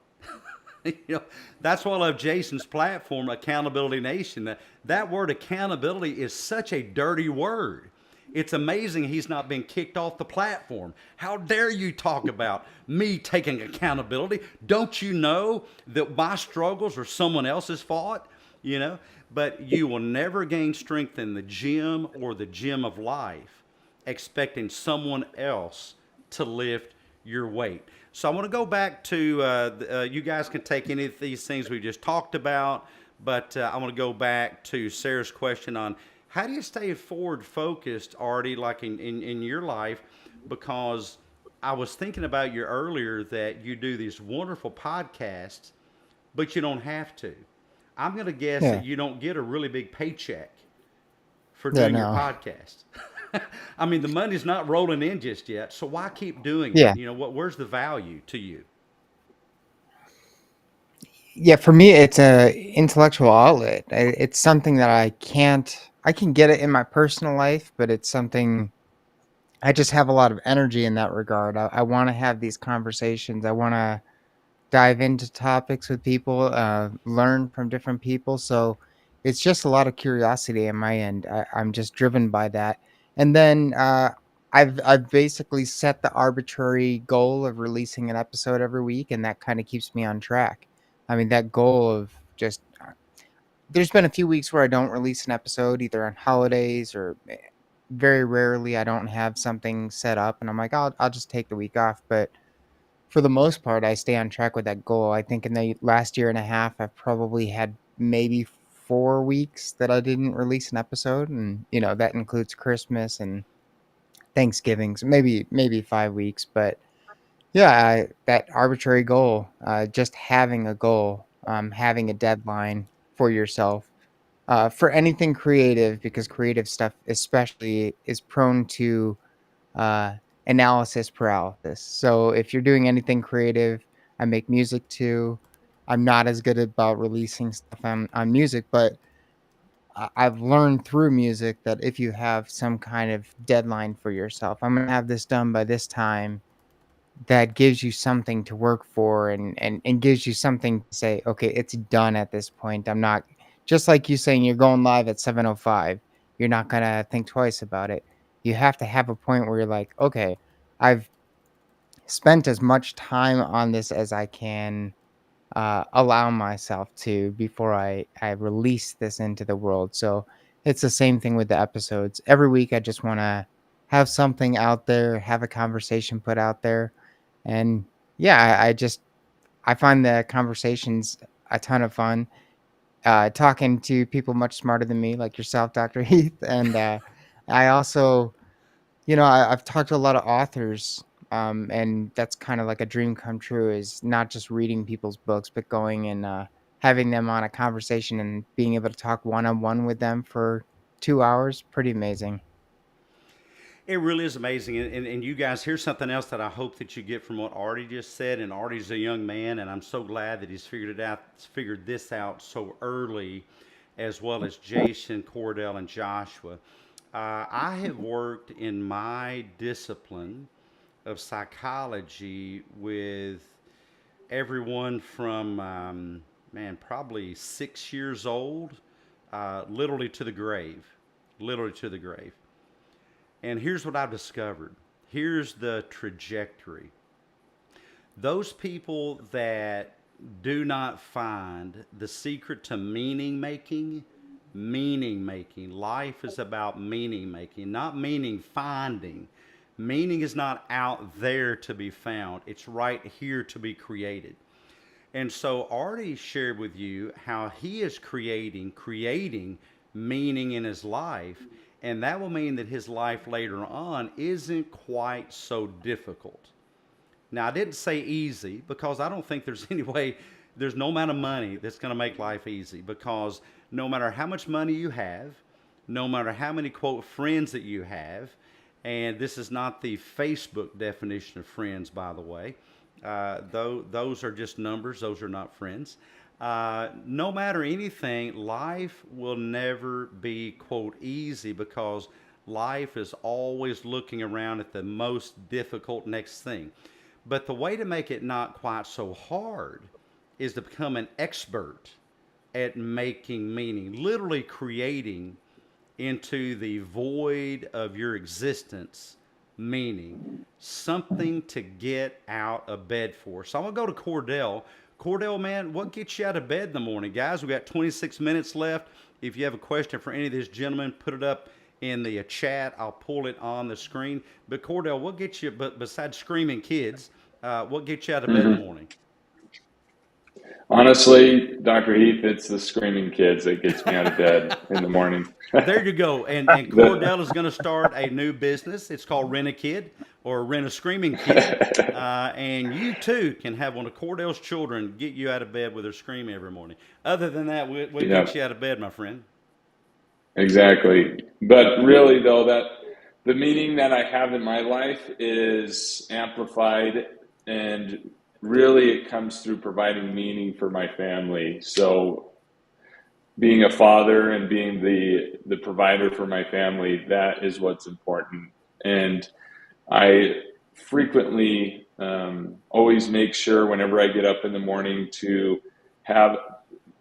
You know, that's why I love Jason's platform, Accountability Nation. That word accountability is such a dirty word. It's amazing he's not been kicked off the platform. How dare you talk about me taking accountability? Don't you know that my struggles are someone else's fault? You know, but you will never gain strength in the gym or the gym of life expecting someone else to lift your weight. So I want to go back to, you guys can take any of these things we just talked about, but I want to go back to Sarah's question on how do you stay forward focused, Artie, like in your life? Because I was thinking about you earlier that you do these wonderful podcasts, but you don't have to. I'm going to guess that you don't get a really big paycheck for doing your podcast. I mean, the money's not rolling in just yet, so why keep doing it? You know, where's the value to you? Yeah, for me, it's a intellectual outlet. It's something that I can get it in my personal life, but it's something I just have a lot of energy in that regard. I want to have these conversations. I want to dive into topics with people, learn from different people. So it's just a lot of curiosity on my end. I'm just driven by that. And then I've basically set the arbitrary goal of releasing an episode every week, and that kind of keeps me on track. I mean, that goal of just there's been a few weeks where I don't release an episode either on holidays or very rarely I don't have something set up, and I'm like, I'll just take the week off. But for the most part, I stay on track with that goal. I think in the last year and a half, I've probably had maybe 4 weeks that I didn't release an episode, and that includes Christmas and Thanksgivings, maybe 5 weeks. But yeah, that arbitrary goal, just having a goal, having a deadline for yourself, for anything creative, because creative stuff especially is prone to uh, analysis paralysis. So if you're doing anything creative, I make music too. I'm not as good about releasing stuff on music, but I've learned through music that if you have some kind of deadline for yourself, I'm going to have this done by this time, that gives you something to work for, and gives you something to say, okay, it's done at this point. I'm not, just like you saying you're going live at 7:05, you're not going to think twice about it. You have to have a point where you're like, okay, I've spent as much time on this as I can allow myself to before I release this into the world. So it's the same thing with the episodes. Every week I just want to have something out there, have a conversation put out there. And yeah, I find the conversations a ton of fun. Talking to people much smarter than me, like yourself, Dr. Heath. And I also, I've talked to a lot of authors, and that's kind of like a dream come true, is not just reading people's books, but going and having them on a conversation and being able to talk one on one with them for 2 hours. Pretty amazing. It really is amazing. And you guys, here's something else that I hope that you get from what Artie just said. And Artie's a young man, and I'm so glad that he's figured this out so early, as well as Jason, Cordell, and Joshua. I have worked in my discipline of psychology with everyone from, man, probably 6 years old, literally to the grave. Literally to the grave. And here's what I've discovered. Here's the trajectory. Those people that do not find the secret to meaning making. Life is about meaning making, not meaning finding. Meaning is not out there to be found, it's right here to be created. And so Artie shared with you how he is creating meaning in his life, and that will mean that his life later on isn't quite so difficult. Now, I didn't say easy because I don't think there's any way, there's no amount of money that's going to make life easy, because no matter how much money you have, no matter how many, quote, friends that you have, and this is not the Facebook definition of friends, by the way, though those are just numbers, those are not friends. No matter anything, life will never be, quote, easy, because life is always looking around at the most difficult next thing. But the way to make it not quite so hard is to become an expert at making meaning, literally creating into the void of your existence meaning, something to get out of bed for. So I'm going to go to Cordell. Cordell, man, what gets you out of bed in the morning? Guys, we got 26 minutes left. If you have a question for any of these gentlemen, put it up in the chat. I'll pull it on the screen. But Cordell, what gets you, besides screaming kids, what gets you out of bed in the morning? Honestly, Dr. Heath, it's the screaming kids that gets me out of bed in the morning. There you go. And Cordell is going to start a new business. It's called Rent a Kid, or Rent a Screaming Kid. And you too can have one of Cordell's children get you out of bed with her screaming every morning. Other than that, we'll get you out of bed, my friend. Exactly. But really, though, that the meaning that I have in my life is amplified, and really it comes through providing meaning for my family. So being a father and being the provider for my family, that is what's important. And I frequently always make sure whenever I get up in the morning to have,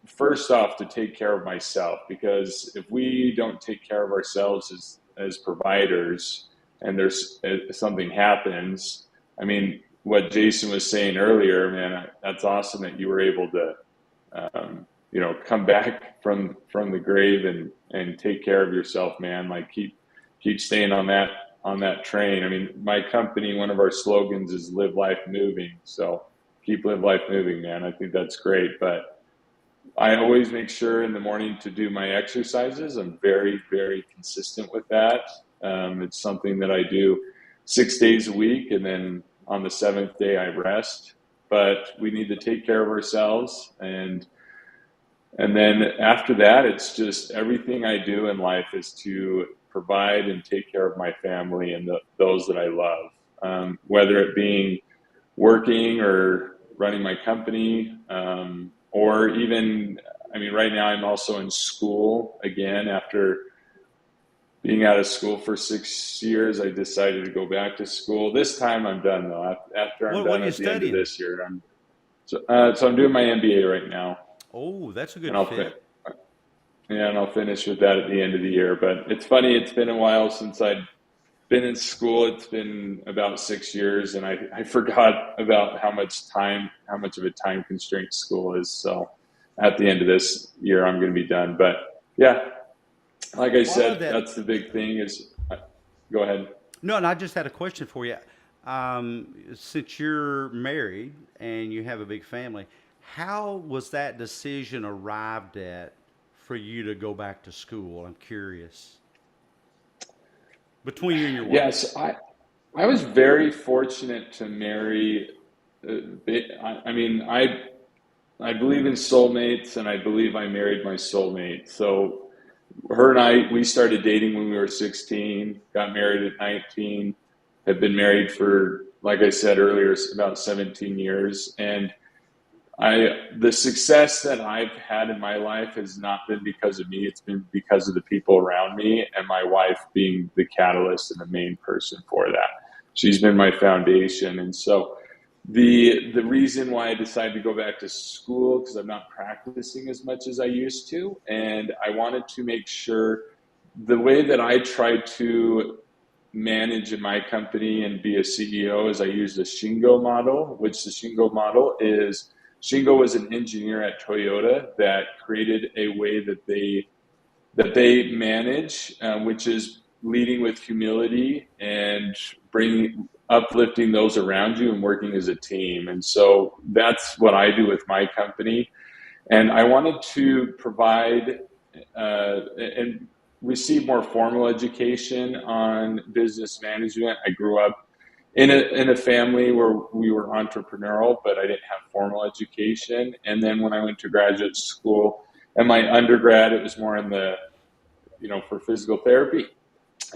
first off, to take care of myself, because if we don't take care of ourselves as providers and there's something happens, I mean, what Jason was saying earlier, man, that's awesome that you were able to, come back from the grave and take care of yourself, man. Like keep staying on that train. I mean, my company, one of our slogans is live life moving. So keep live life moving, man. I think that's great. But I always make sure in the morning to do my exercises. I'm very, very consistent with that. It's something that I do 6 days a week, and then on the 7th day I rest. But we need to take care of ourselves, and then after that, it's just everything I do in life is to provide and take care of my family and those that I love, whether it being working or running my company, or even, I mean, right now I'm also in school again. After being out of school for 6 years, I decided to go back to school. This time I'm done though. After I'm What done are you at the end of studying? this year, so I'm doing my MBA right now. Oh, that's a good And I'll fit. Yeah, and I'll finish with that at the end of the year. But it's funny, it's been a while since I'd been in school. It's been about 6 years, and I forgot about how much of a time constraint school is. So at the end of this year, I'm going to be done. But yeah, like I Well, I love said, that. that's the big thing is, go ahead. No, and I just had a question for you. Since you're married and you have a big family, how was that decision arrived at for you to go back to school? I'm curious. Between you and your wife. Yes, I was very fortunate to marry. I mean, I believe in soulmates, and I believe I married my soulmate. So her and we started dating when we were 16, got married at 19, have been married for, like I said earlier, about 17 years. And the success that I've had in my life has not been because of me. It's been because of the people around me, and my wife being the catalyst and the main person for that. She's been my foundation. And so the reason why I decided to go back to school, because I'm not practicing as much as I used to, and I wanted to make sure the way that I try to manage in my company and be a CEO is I use the Shingo model, which the Shingo model is, Shingo was an engineer at Toyota that created a way that they manage, which is leading with humility and uplifting those around you and working as a team. And so that's what I do with my company. And I wanted to provide and receive more formal education on business management. I grew up in a family where we were entrepreneurial, but I didn't have formal education. And then when I went to graduate school and my undergrad, it was more in the, for physical therapy.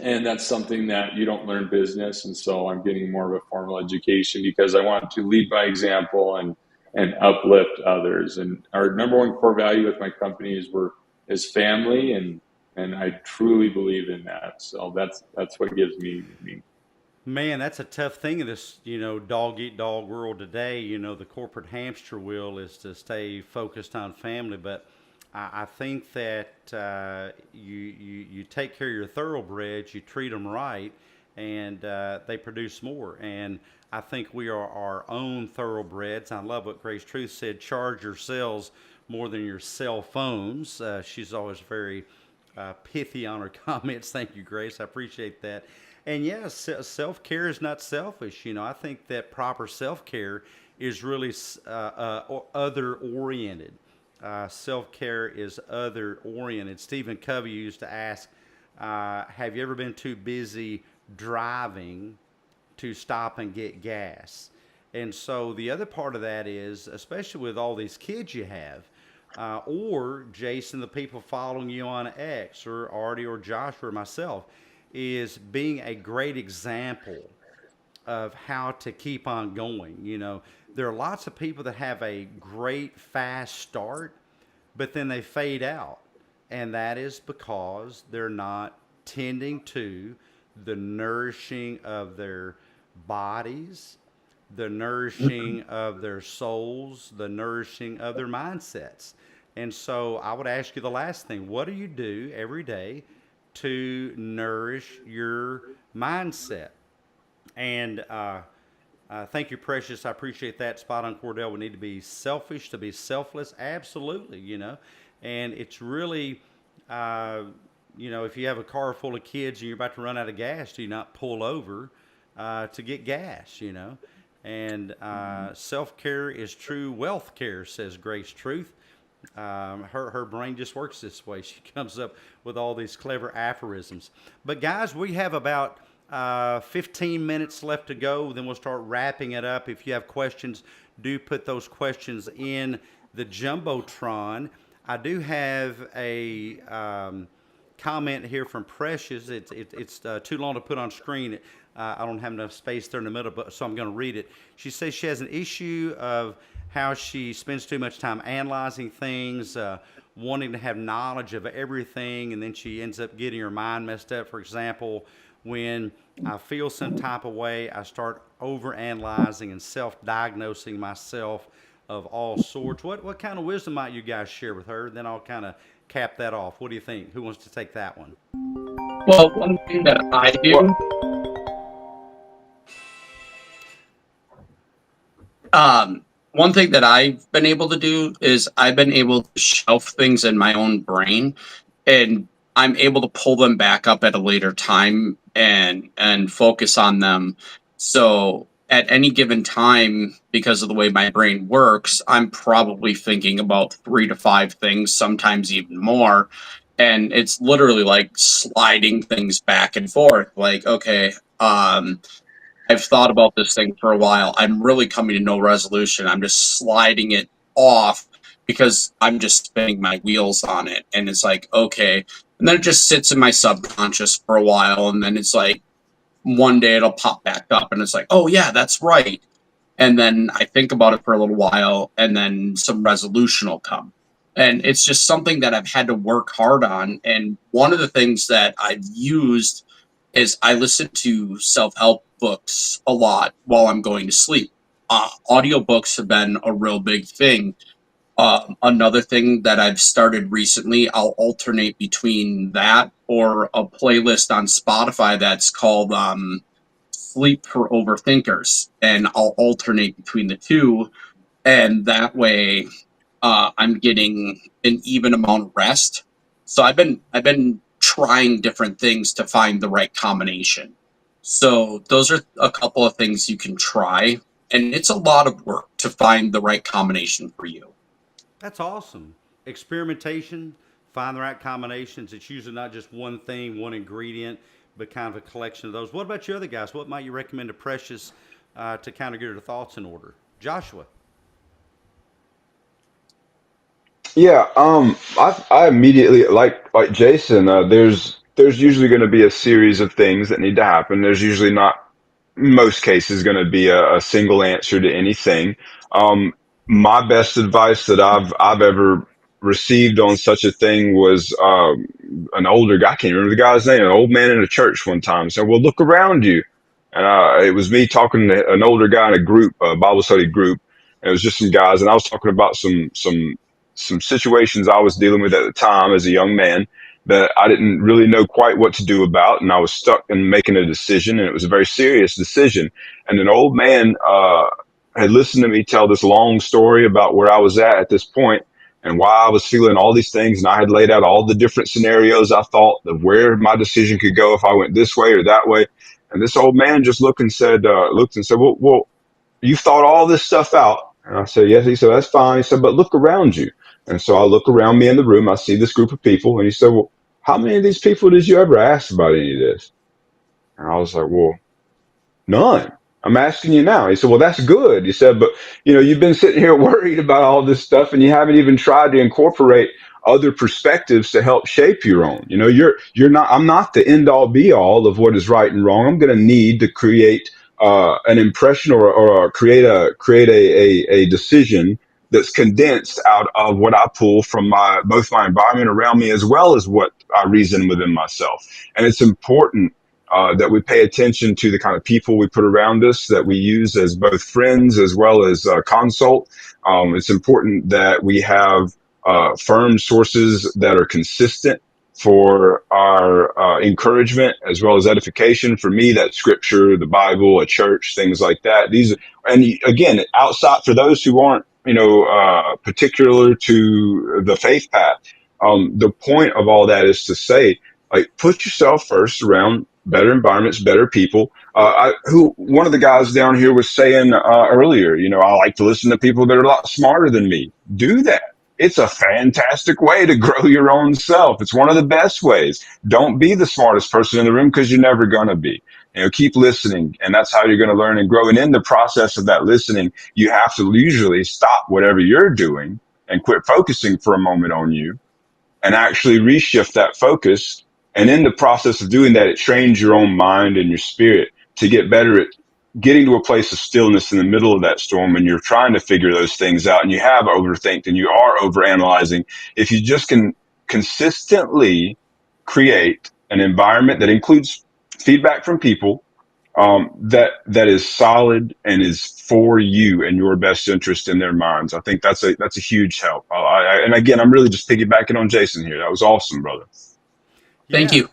And that's something that you don't learn business. And so I'm getting more of a formal education because I want to lead by example and uplift others. And our number one core value with my company is family, and I truly believe in that. So that's what gives me meaning. Man, that's a tough thing in this, dog eat dog world today. The corporate hamster wheel is to stay focused on family, but I think that you take care of your thoroughbreds, you treat them right, and they produce more. And I think we are our own thoroughbreds. I love what Grace Truth said: charge your cells more than your cell phones. She's always very pithy on her comments. Thank you, Grace. I appreciate that. And yes, self-care is not selfish. I think that proper self-care is really other-oriented. Self-care is other-oriented. Stephen Covey used to ask, have you ever been too busy driving to stop and get gas? And so the other part of that is, especially with all these kids you have, or Jason, the people following you on X, or Artie, or Josh, or myself, is being a great example of how to keep on going. There are lots of people that have a great fast start, but then they fade out. And that is because they're not tending to the nourishing of their bodies, the nourishing of their souls, the nourishing of their mindsets. And so I would ask you the last thing: what do you do every day to nourish your mindset? And thank you, Precious. I appreciate that. Spot on, Cordell. We need to be selfish to be selfless. Absolutely, And it's really, uh, if you have a car full of kids and you're about to run out of gas, do you not pull over to get gas, And self care is true wealth care, says Grace Truth. Her brain just works this way. She comes up with all these clever aphorisms. But guys, we have about 15 minutes left to go. Then we'll start wrapping it up. If you have questions, do put those questions in the jumbotron. I do have a comment here from Precious. It's too long to put on screen. I don't have enough space there in the middle, so I'm going to read it. She says she has an issue of how she spends too much time analyzing things, wanting to have knowledge of everything, and then she ends up getting her mind messed up. For example, when I feel some type of way, I start overanalyzing and self-diagnosing myself of all sorts. What kind of wisdom might you guys share with her? Then I'll kind of cap that off. What do you think? Who wants to take that one? Well, one thing that I do, Well, one thing that I've been able to do is I've been able to shelf things in my own brain, and I'm able to pull them back up at a later time and focus on them. So at any given time, because of the way my brain works, I'm probably thinking about 3 to 5 things, sometimes even more. And it's literally like sliding things back and forth. Like, okay, I've thought about this thing for a while. I'm really coming to no resolution. I'm just sliding it off because I'm just spinning my wheels on it. And it's like, okay. And then it just sits in my subconscious for a while. And then it's like, one day it'll pop back up and it's like, oh, yeah, that's right. And then I think about it for a little while and then some resolution will come. And it's just something that I've had to work hard on. And one of the things that I've used is I listen to self-help books a lot while I'm going to sleep. Audiobooks have been a real big thing. Another thing that I've started recently, I'll alternate between that or a playlist on Spotify that's called Sleep for Overthinkers. And I'll alternate between the two. And that way I'm getting an even amount of rest. So I've been trying different things to find the right combination. So those are a couple of things you can try, and it's a lot of work to find the right combination for you. That's awesome. Experimentation, find the right combinations. It's usually not just one thing, one ingredient, but kind of a collection of those. What about you other guys? What might you recommend to Precious to kind of get her thoughts in order? Joshua. yeah, I immediately like Jason. There's usually going to be a series of things that need to happen. There's usually not most cases going to be a single answer to anything. Um, my best advice that I've ever received on such a thing was an older guy. I can't remember the guy's name. An old man in a church one time said, "Well, look around you." And it was me talking to an older guy in a group, a Bible study group. And it was just some guys, and I was talking about some situations I was dealing with at the time as a young man that I didn't really know quite what to do about, and I was stuck in making a decision, and it was a very serious decision. And an old man had listened to me tell this long story about where I was at this point and why I was feeling all these things, and I had laid out all the different scenarios I thought of where my decision could go if I went this way or that way. And this old man just looked and said, "Well, you thought all this stuff out." And I said, "Yes." He said, "That's fine." He said, "But look around you." And so I look around me in the room. I see this group of people. And he said, "Well, how many of these people did you ever ask about any of this?" And I was like, "Well, none. I'm asking you now." He said, "Well, that's good." He said, "But you've been sitting here worried about all this stuff and you haven't even tried to incorporate other perspectives to help shape your own. You're not, I'm not the end all be all of what is right and wrong. I'm going to need to create an impression or create a decision that's condensed out of what I pull from both my environment around me as well as what I reason within myself." And it's important that we pay attention to the kind of people we put around us, that we use as both friends as well as consult. It's important that we have firm sources that are consistent for our encouragement as well as edification. For me, that's scripture, the Bible, a church, things like that. And again, outside for those who aren't, particular to the faith path. The point of all that is to say, like, put yourself first around better environments, better people. Who one of the guys down here was saying earlier, I like to listen to people that are a lot smarter than me. Do that. It's a fantastic way to grow your own self. It's one of the best ways. Don't be the smartest person in the room because you're never going to be. Keep listening, and that's how you're going to learn and grow. And in the process of that listening, you have to usually stop whatever you're doing and quit focusing for a moment on you and actually reshift that focus. And in the process of doing that, it trains your own mind and your spirit to get better at getting to a place of stillness in the middle of that storm when you're trying to figure those things out and you have overthinked and you are overanalyzing. If you just can consistently create an environment that includes feedback from people, that is solid and is for you and your best interest in their minds. I think that's a huge help. And again, I'm really just piggybacking on Jason here. That was awesome, brother. Thank Yeah, you.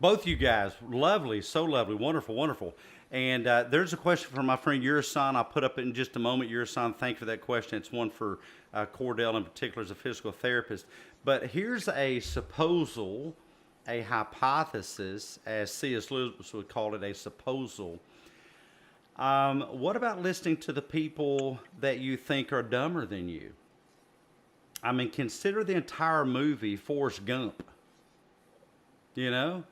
both you guys, lovely, so lovely, wonderful, wonderful. And there's a question from my friend Yurisan. I'll put up in just a moment. Yurisan, thank you for that question. It's one for Cordell in particular as a physical therapist. But here's a supposal, a hypothesis, as C.S. Lewis would call it, a supposal. What about listening to the people that you think are dumber than you? I mean, consider the entire movie Forrest Gump. You know,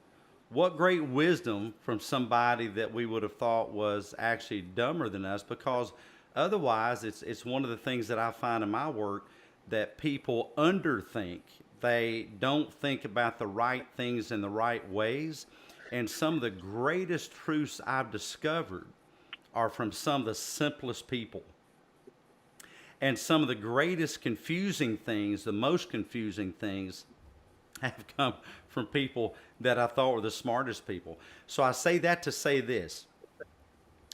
what great wisdom from somebody that we would have thought was actually dumber than us, because otherwise it's one of the things that I find in my work that people underthink. They don't think about the right things in the right ways. And some of the greatest truths I've discovered are from some of the simplest people. And some of the greatest confusing things, the most confusing things, have come from people that I thought were the smartest people. So I say that to say this.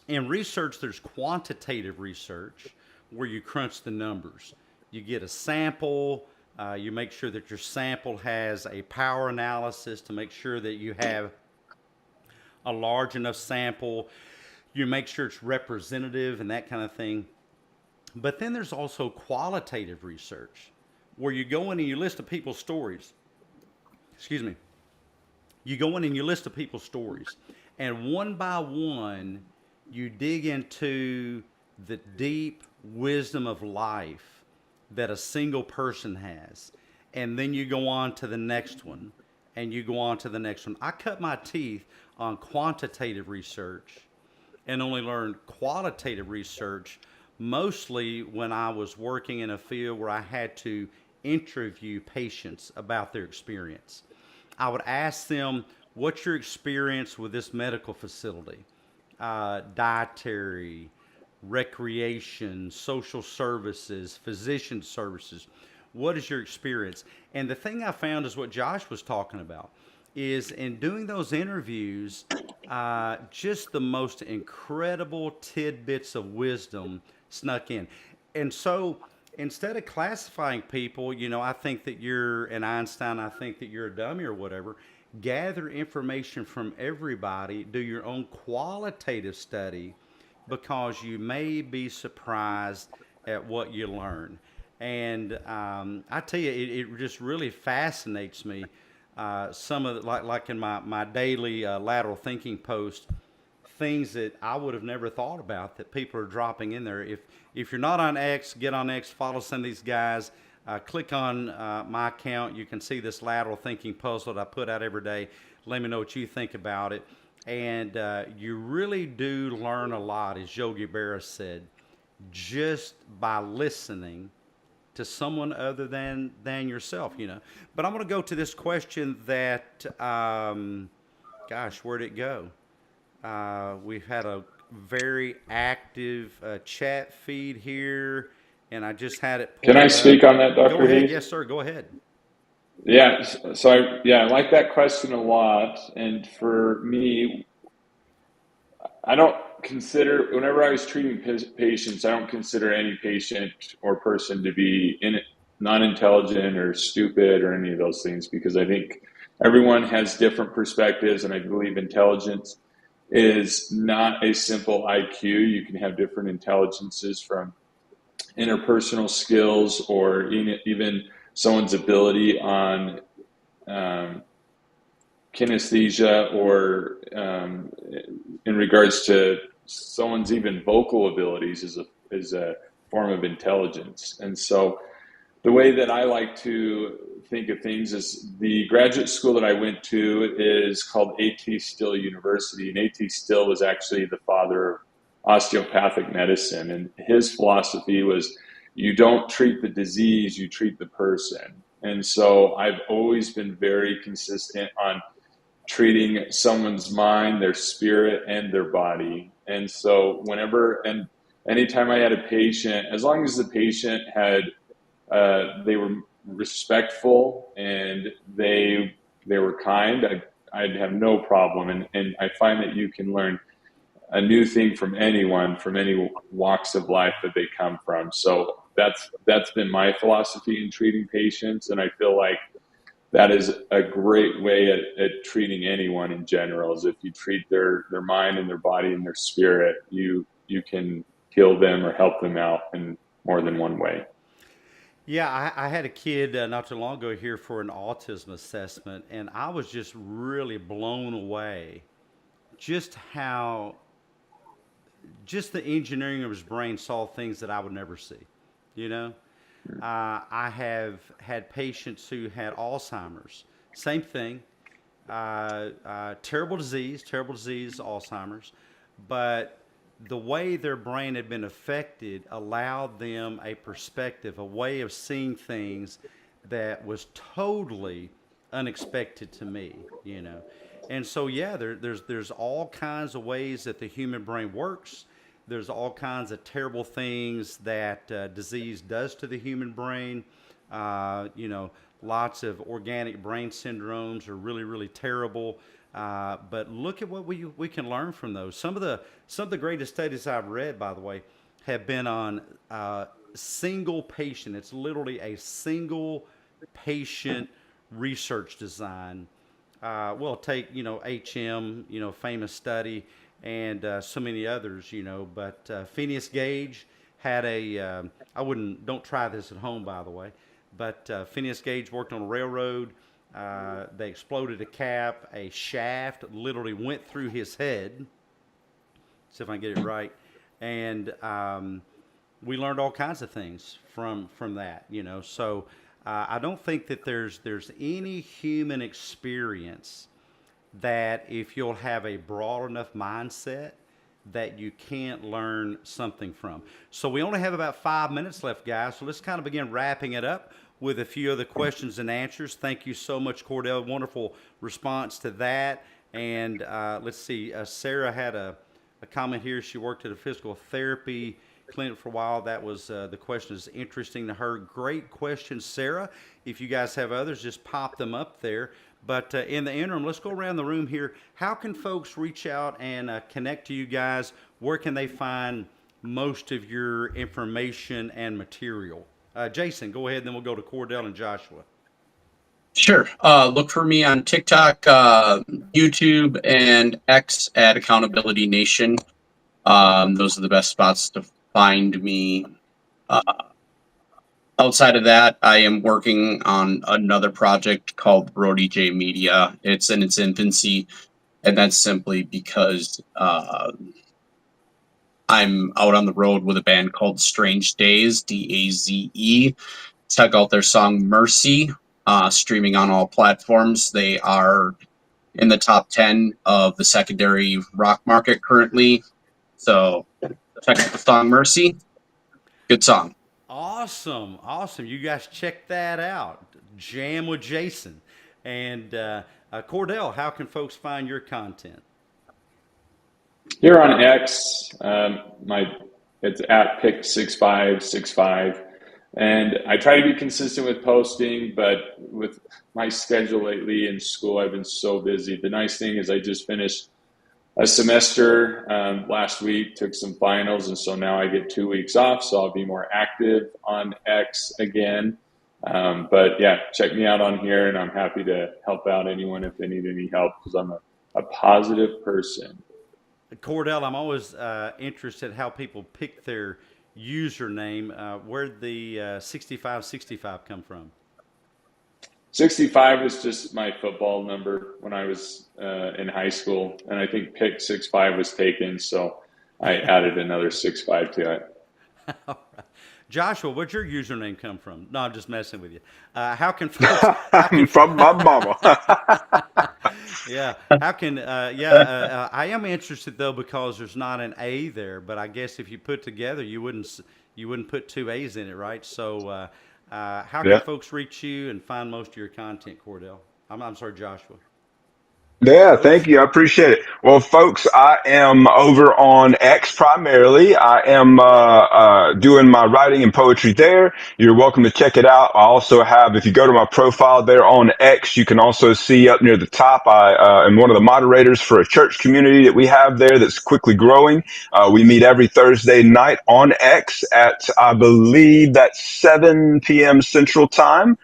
In research, there's quantitative research where you crunch the numbers. You get a sample, you make sure that your sample has a power analysis to make sure that you have a large enough sample. You make sure it's representative and that kind of thing. But then there's also qualitative research where you go in and you listen to people's stories. Excuse me. You go in and you listen to people's stories. And one by one, you dig into the deep wisdom of life that a single person has. And then you go on to the next one. And you go on to the next one. I cut my teeth on quantitative research and only learned qualitative research mostly when I was working in a field where I had to interview patients about their experience. I would ask them, what's your experience with this medical facility? Dietary, recreation, social services, physician services. What is your experience? And the thing I found is what Josh was talking about, is in doing those interviews, just the most incredible tidbits of wisdom snuck in. And so instead of classifying people, I think that you're an Einstein, I think that you're a dummy or whatever, gather information from everybody, do your own qualitative study, because you may be surprised at what you learn. And I tell you, it just really fascinates me. Some of the, like in my daily lateral thinking post, things that I would have never thought about that people are dropping in there. If you're not on X, get on X, follow some of these guys. Click on my account. You can see this lateral thinking puzzle that I put out every day. Let me know what you think about it. And you really do learn a lot, as Yogi Berra said, just by listening to someone other than yourself, But I'm going to go to this question that, gosh, where'd it go? We've had a very active chat feed here, and I just had it Can pulled I up. speak on that, Go Dr. ahead. Heath? Yes, sir. Go ahead. Yeah, so I like that question a lot. And for me, I don't consider, whenever I was treating patients, I don't consider any patient or person to be non-intelligent or stupid or any of those things, because I think everyone has different perspectives, and I believe intelligence is not a simple IQ. You can have different intelligences, from interpersonal skills or even someone's ability on um, kinesthesia, or in regards to someone's even vocal abilities, is a form of intelligence. And so the way that I like to think of things is, the graduate school that I went to is called A.T. Still University, and A.T. Still was actually the father of osteopathic medicine, and his philosophy was, you don't treat the disease, you treat the person. And so I've always been very consistent on treating someone's mind, their spirit, and their body. And so anytime I had a patient, as long as the patient had they were respectful and they were kind, I'd have no problem. And I find that you can learn a new thing from anyone, from any walks of life that they come from. So that's been my philosophy in treating patients, and I feel like that is a great way at treating anyone in general. Is if you treat their mind and their body and their spirit, you can heal them or help them out in more than one way. Yeah, I had a kid not too long ago here for an autism assessment, and I was just really blown away just how just the engineering of his brain saw things that I would never see. You know, I have had patients who had Alzheimer's, same thing, terrible disease, Alzheimer's, but the way their brain had been affected allowed them a perspective, a way of seeing things that was totally unexpected to me, you know. And so, yeah, there's all kinds of ways that the human brain works. There's all kinds of terrible things that disease does to the human brain. You know, lots of organic brain syndromes are really, really terrible. But look at what we can learn from those. Some of the greatest studies I've read, by the way, have been on single patient. It's literally a single patient research design. Well, take HM, famous study, and so many others, But Phineas Gage had I wouldn't, don't try this at home, by the way, but Phineas Gage worked on a railroad. They exploded a cap, a shaft literally went through his head. See if I can get it right. And we learned all kinds of things from that. So I don't think that there's any human experience that, if you'll have a broad enough mindset, that you can't learn something from. So we only have about 5 minutes left, guys. So let's kind of begin wrapping it up with a few other questions and answers. Thank you so much, Cordell. Wonderful response to that. And let's see, Sarah had a comment here. She worked at a physical therapy clinic for a while. That was the question is interesting to her. Great question, Sarah. If you guys have others, just pop them up there. But in the interim, let's go around the room here. How can folks reach out and connect to you guys? Where can they find most of your information and material? Jason, go ahead, and then we'll go to Cordell and Joshua. Sure. Look for me on TikTok, YouTube, and X at Accountability Nation. Those are the best spots to find me. Outside of that, I am working on another project called Brody J Media. It's in its infancy, and that's simply because I'm out on the road with a band called Strange Days, Daze. Check out their song Mercy, streaming on all platforms. They are in the top 10 of the secondary rock market currently. So check out the song Mercy. Good song. Awesome. You guys check that out. Jam with Jason. And Cordell, how can folks find your content? Here on X, it's at pick6565. And I try to be consistent with posting, but with my schedule lately in school, I've been so busy. The nice thing is I just finished a semester last week, took some finals, and so now I get 2 weeks off, so I'll be more active on X again. But yeah, check me out on here, and I'm happy to help out anyone if they need any help because I'm a positive person. Cordell, I'm always interested how people pick their username. Where'd the 6565 come from? 65 was just my football number when I was in high school, and I think pick 65 was taken, so I added another 65 to it. All right. Joshua, where'd your username come from? No, I'm just messing with you. How can folks? How can, From my mama. yeah. How can? I am interested though because there's not an A there, but I guess if you put together, you wouldn't put two A's in it, right? So, how can Yeah. folks reach you and find most of your content, Cordell? I'm sorry, Joshua. Yeah, thank you. I appreciate it. Well, folks, I am over on X primarily. I am doing my writing and poetry there. You're welcome to check it out. I also have, if you go to my profile there on X, you can also see up near the top, I am one of the moderators for a church community that we have there that's quickly growing. We meet every Thursday night on X at, I believe, that's 7 p.m. Central Time.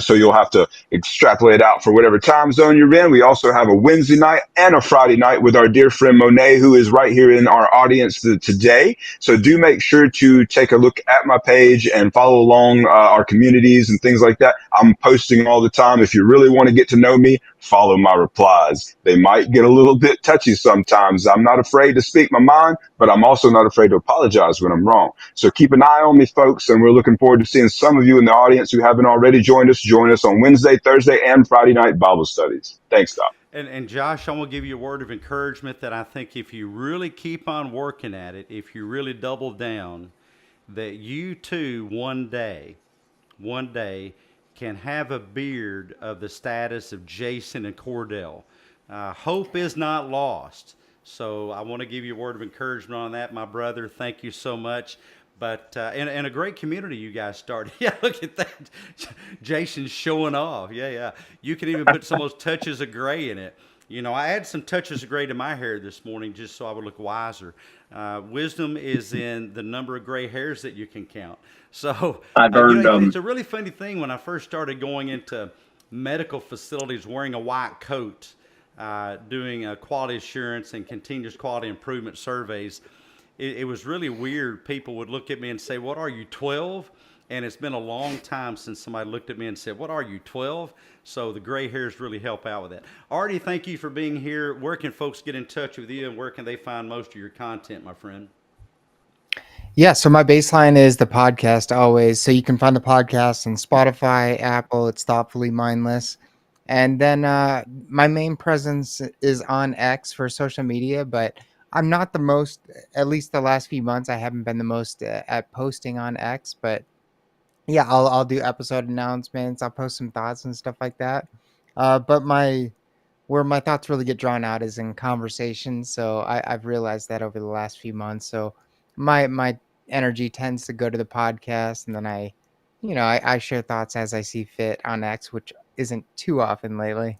So you'll have to extrapolate out for whatever time zone you're in. We also have a Wednesday night and a Friday night with our dear friend Monet, who is right here in our audience today. So do make sure to take a look at my page and follow along our communities and things like that. I'm posting all the time. If you really want to get to know me, follow my replies. They might get a little bit touchy sometimes. I'm not afraid to speak my mind, but I'm also not afraid to apologize when I'm wrong. So keep an eye on me, folks, and we're looking forward to seeing some of you in the audience who haven't already joined us. Join us on Wednesday, Thursday, and Friday night Bible studies. Thanks, Doc. And Josh, I want to give you a word of encouragement that I think if you really keep on working at it, if you really double down, that you too one day can have a beard of the status of Jason and Cordell. Hope is not lost. So I want to give you a word of encouragement on that, my brother. Thank you so much. But and a great community you guys started. Yeah, look at that. Jason's showing off. Yeah. You can even put some of those touches of gray in it. You know, I added some touches of gray to my hair this morning just so I would look wiser. Wisdom is in the number of gray hairs that you can count. So, I've earned them. it's a really funny thing when I first started going into medical facilities wearing a white coat, doing quality assurance and continuous quality improvement surveys. It was really weird. People would look at me and say, "What are you, 12?" And it's been a long time since somebody looked at me and said, "What are you, 12?" So the gray hairs really help out with that. Artie, thank you for being here. Where can folks get in touch with you and where can they find most of your content, my friend? Yeah, so my baseline is the podcast always. So you can find the podcast on Spotify, Apple. It's Thoughtfully Mindless. And then my main presence is on X for social media, but I'm not the most, at least the last few months, I haven't been the most at posting on X. But yeah, I'll do episode announcements. I'll post some thoughts and stuff like that. But where my thoughts really get drawn out is in conversations. So I've realized that over the last few months. So my energy tends to go to the podcast, and then I share thoughts as I see fit on X, which isn't too often lately.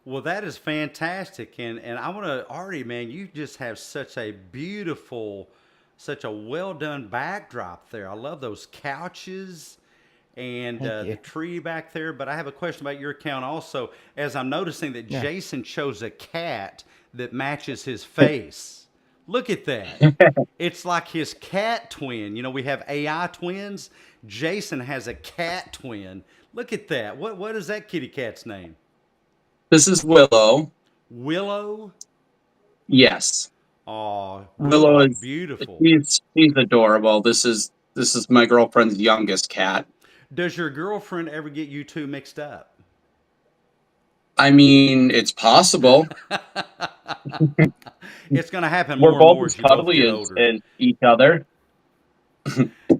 Well, that is fantastic. And I want to, Artie, man, you just have such a beautiful, such a well done backdrop there. I love those couches and Thank the you. tree back there. But I have a question about your account also, as I'm noticing that Yeah. Jason chose a cat that matches his face. Look at that. It's like his cat twin. You know, we have AI twins. Jason has a cat twin. Look at that. What is that kitty cat's name? This is Willow. Willow? Yes. Oh, Willow Willow, is beautiful. she's adorable. This is my girlfriend's youngest cat. Does your girlfriend ever get you two mixed up? I mean, it's possible. It's going to happen We're more and both more as as you both cuddly get as, older. as each other.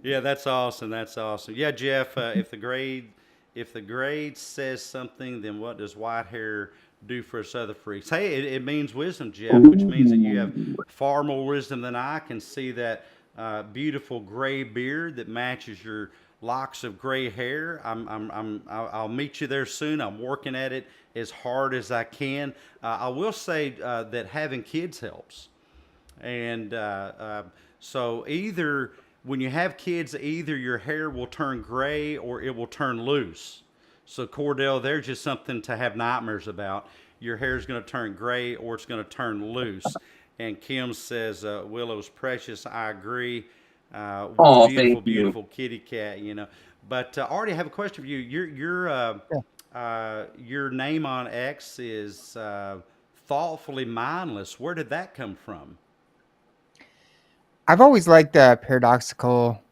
Yeah, that's awesome. That's awesome. Yeah, Jeff. If the grade says something, then what does white hair do for us other freaks? Hey, it means wisdom, Jeff, which means that you have Ooh. far more wisdom than I. Can see that beautiful gray beard that matches your locks of gray hair. I'll meet you there soon. I'm working at it as hard as I can. I will say that having kids helps. And so either when you have kids, either your hair will turn gray or it will turn loose. So Cordell, there's just something to have nightmares about. Your hair is going to turn gray or it's going to turn loose. And Kim says, Willow's precious. I agree. Oh, Beautiful, thank you. beautiful kitty cat, you know. But Artie, I have a question for you. Your name on X is thoughtfully mindless. Where did that come from? I've always liked paradoxical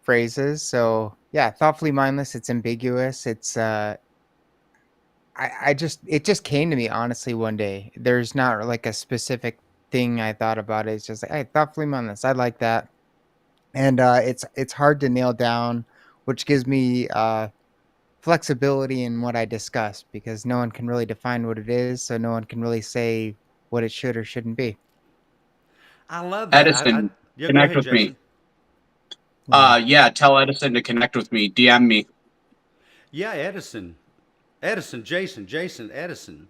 phrases. So yeah, thoughtfully mindless. It's ambiguous. It's it just came to me honestly one day. There's not like a specific thing I thought about it. It's just like, hey, thoughtfully mindless. I like that, and it's hard to nail down, which gives me flexibility in what I discuss because no one can really define what it is, so no one can really say what it should or shouldn't be. I love that. Edison, Yeah, go connect ahead, with me. Jason. Yeah. Yeah, tell Edison to connect with me. DM me. Yeah, Edison, Jason, Edison.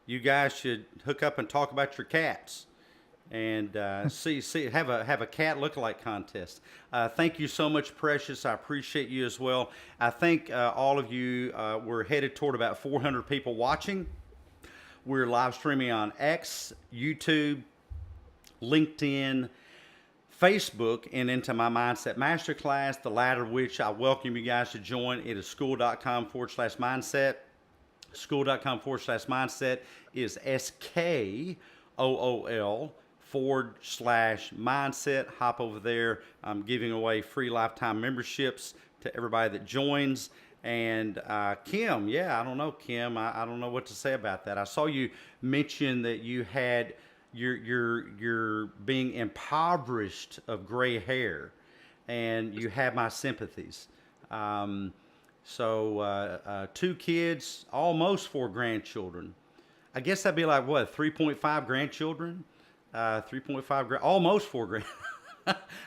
You guys should hook up and talk about your cats, and see have a cat lookalike contest. Thank you so much, Precious. I appreciate you as well. I think all of you we're headed toward about 400 people watching. We're live streaming on X, YouTube, LinkedIn, Facebook, and into my Mindset Masterclass, the latter of which I welcome you guys to join. It is school.com/mindset. School.com/mindset is SKOOL/mindset. Hop over there. I'm giving away free lifetime memberships to everybody that joins. And Kim, yeah, I don't know, Kim. I don't know what to say about that. I saw you mention that you had you're being impoverished of gray hair, and you have my sympathies. Um, two kids, almost four grandchildren. I guess that'd be like what, 3.5 grandchildren? 3.5 almost four grand.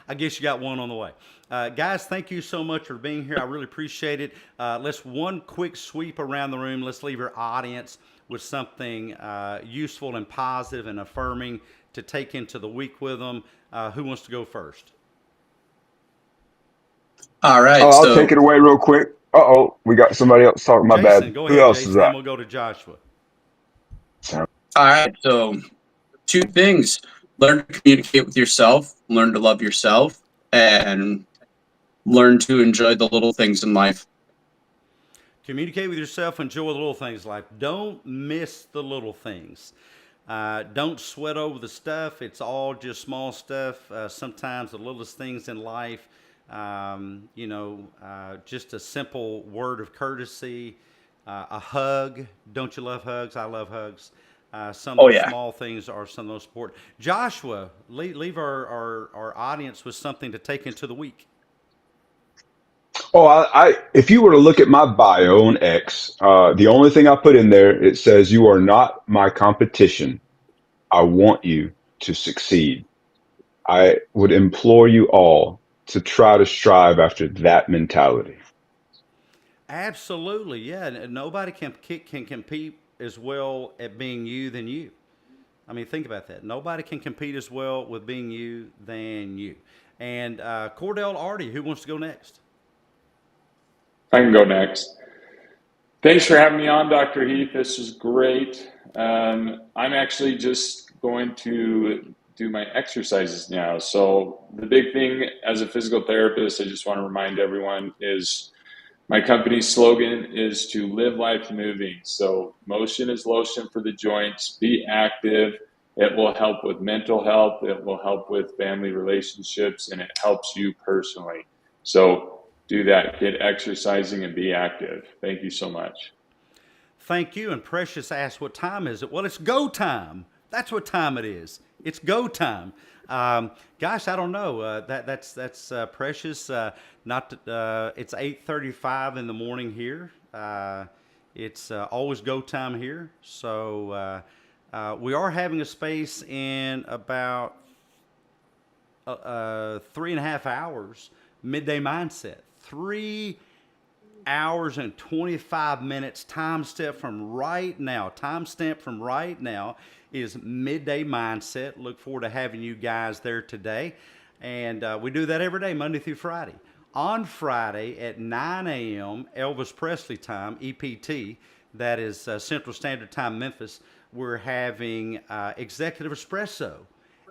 I guess you got one on the way. Guys, thank you so much for being here. I really appreciate it. Let's one quick sweep around the room. Let's leave our audience with something useful and positive and affirming to take into the week with them. Who wants to go first? All right. I'll So, take it away real quick. Uh-oh, we got somebody else talking. My Jason, bad. go Who ahead, else is Jason. Then that? we'll go to Joshua. all right. So, two things: learn to communicate with yourself, learn to love yourself, and learn to enjoy the little things in life. Communicate with yourself. Enjoy the little things in life. Don't miss the little things. Don't sweat over the stuff. It's all just small stuff. Sometimes the littlest things in life, just a simple word of courtesy, a hug. Don't you love hugs? I love hugs. Some Oh of those yeah. small things are some of the most important. Joshua, leave our audience with something to take into the week. Oh, if you were to look at my bio on X, the only thing I put in there, it says, "You are not my competition. I want you to succeed." I would implore you all to try to strive after that mentality. Absolutely, yeah. Nobody can compete as well at being you than you. I mean, think about that. Nobody can compete as well with being you than you. And Cordell, Artie, who wants to go next? I can go next. Thanks for having me on, Dr. Heath. This is great. I'm actually just going to do my exercises now. So the big thing as a physical therapist, I just want to remind everyone is my company's slogan is to live life moving. So motion is lotion for the joints. Be active. It will help with mental health. It will help with family relationships, and it helps you personally. So do that. Get exercising and be active. Thank you so much. Thank you. And Precious asked, what time is it? Well, it's go time. That's what time it is. It's go time. Gosh, I don't know. That's Precious. It's 8:35 in the morning here. It's always go time here. So we are having a space in about 3.5 hours, midday mindset. 3 hours and 25 minutes time step from right now. Time stamp from right now is midday mindset. Look forward to having you guys there today. And we do that every day, Monday through Friday. On Friday at 9 a.m. Elvis Presley time, EPT, that is Central Standard Time, Memphis, we're having Executive Espresso.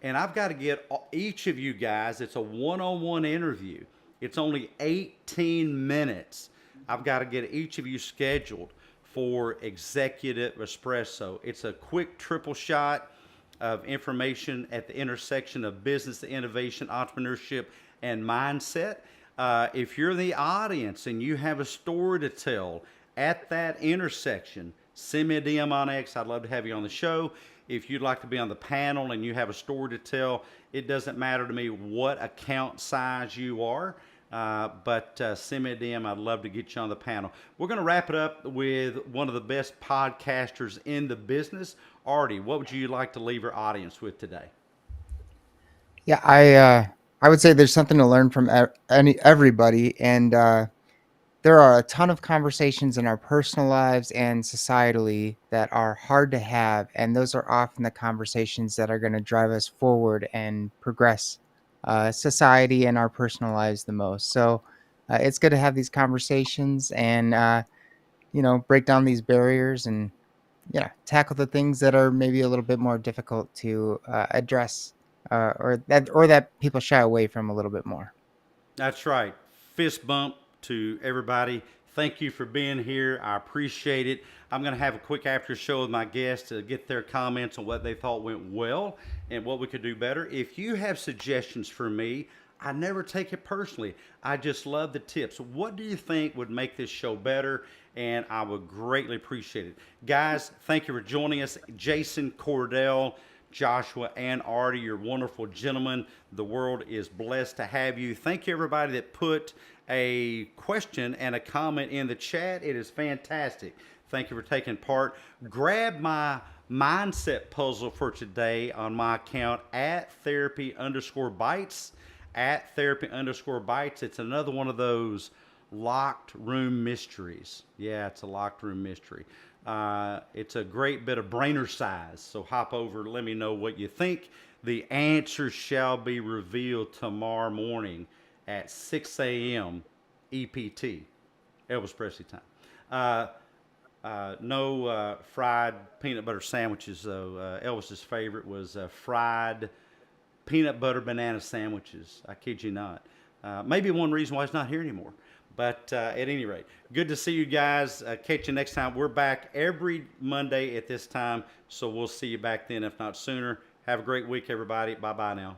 And I've got to get each of you guys, it's a one-on-one interview. It's only 18 minutes. I've got to get each of you scheduled for Executive Espresso. It's a quick triple shot of information at the intersection of business, innovation, entrepreneurship, and mindset. If you're in the audience and you have a story to tell at that intersection, send me a DM on X. I'd love to have you on the show. If you'd like to be on the panel and you have a story to tell, it doesn't matter to me what account size you are, but send me a DM. I'd love to get you on the panel. We're going to wrap it up with one of the best podcasters in the business. Artie, what would you like to leave our audience with today? Yeah, I would say there's something to learn from everybody, and there are a ton of conversations in our personal lives and societally that are hard to have, and those are often the conversations that are going to drive us forward and progress society and our personal lives the most. So it's good to have these conversations and break down these barriers and tackle the things that are maybe a little bit more difficult to address, or that people shy away from a little bit more. That's right. Fist bump to everybody. Thank you for being here. I appreciate it. I'm going to have a quick after show with my guests to get their comments on what they thought went well and what we could do better. If you have suggestions for me, I never take it personally. I just love the tips. What do you think would make this show better? And I would greatly appreciate it. Guys, thank you for joining us. Jason, Cordell, Joshua, and Artie, you're wonderful gentlemen. The world is blessed to have you. Thank you, everybody that put a question and a comment in the chat. It is fantastic. Thank you for taking part. Grab my mindset puzzle for today on my account at therapy_bites. At therapy_bites. It's another one of those locked room mysteries. Yeah, it's a locked room mystery. It's a great bit of brainer size. So hop over, let me know what you think. The answer shall be revealed tomorrow morning at 6 a.m. EPT, Elvis Presley time. No fried peanut butter sandwiches, though. Elvis's favorite was fried peanut butter banana sandwiches. I kid you not. Maybe one reason why he's not here anymore. But at any rate, good to see you guys. Catch you next time. We're back every Monday at this time, so we'll see you back then, if not sooner. Have a great week, everybody. Bye-bye now.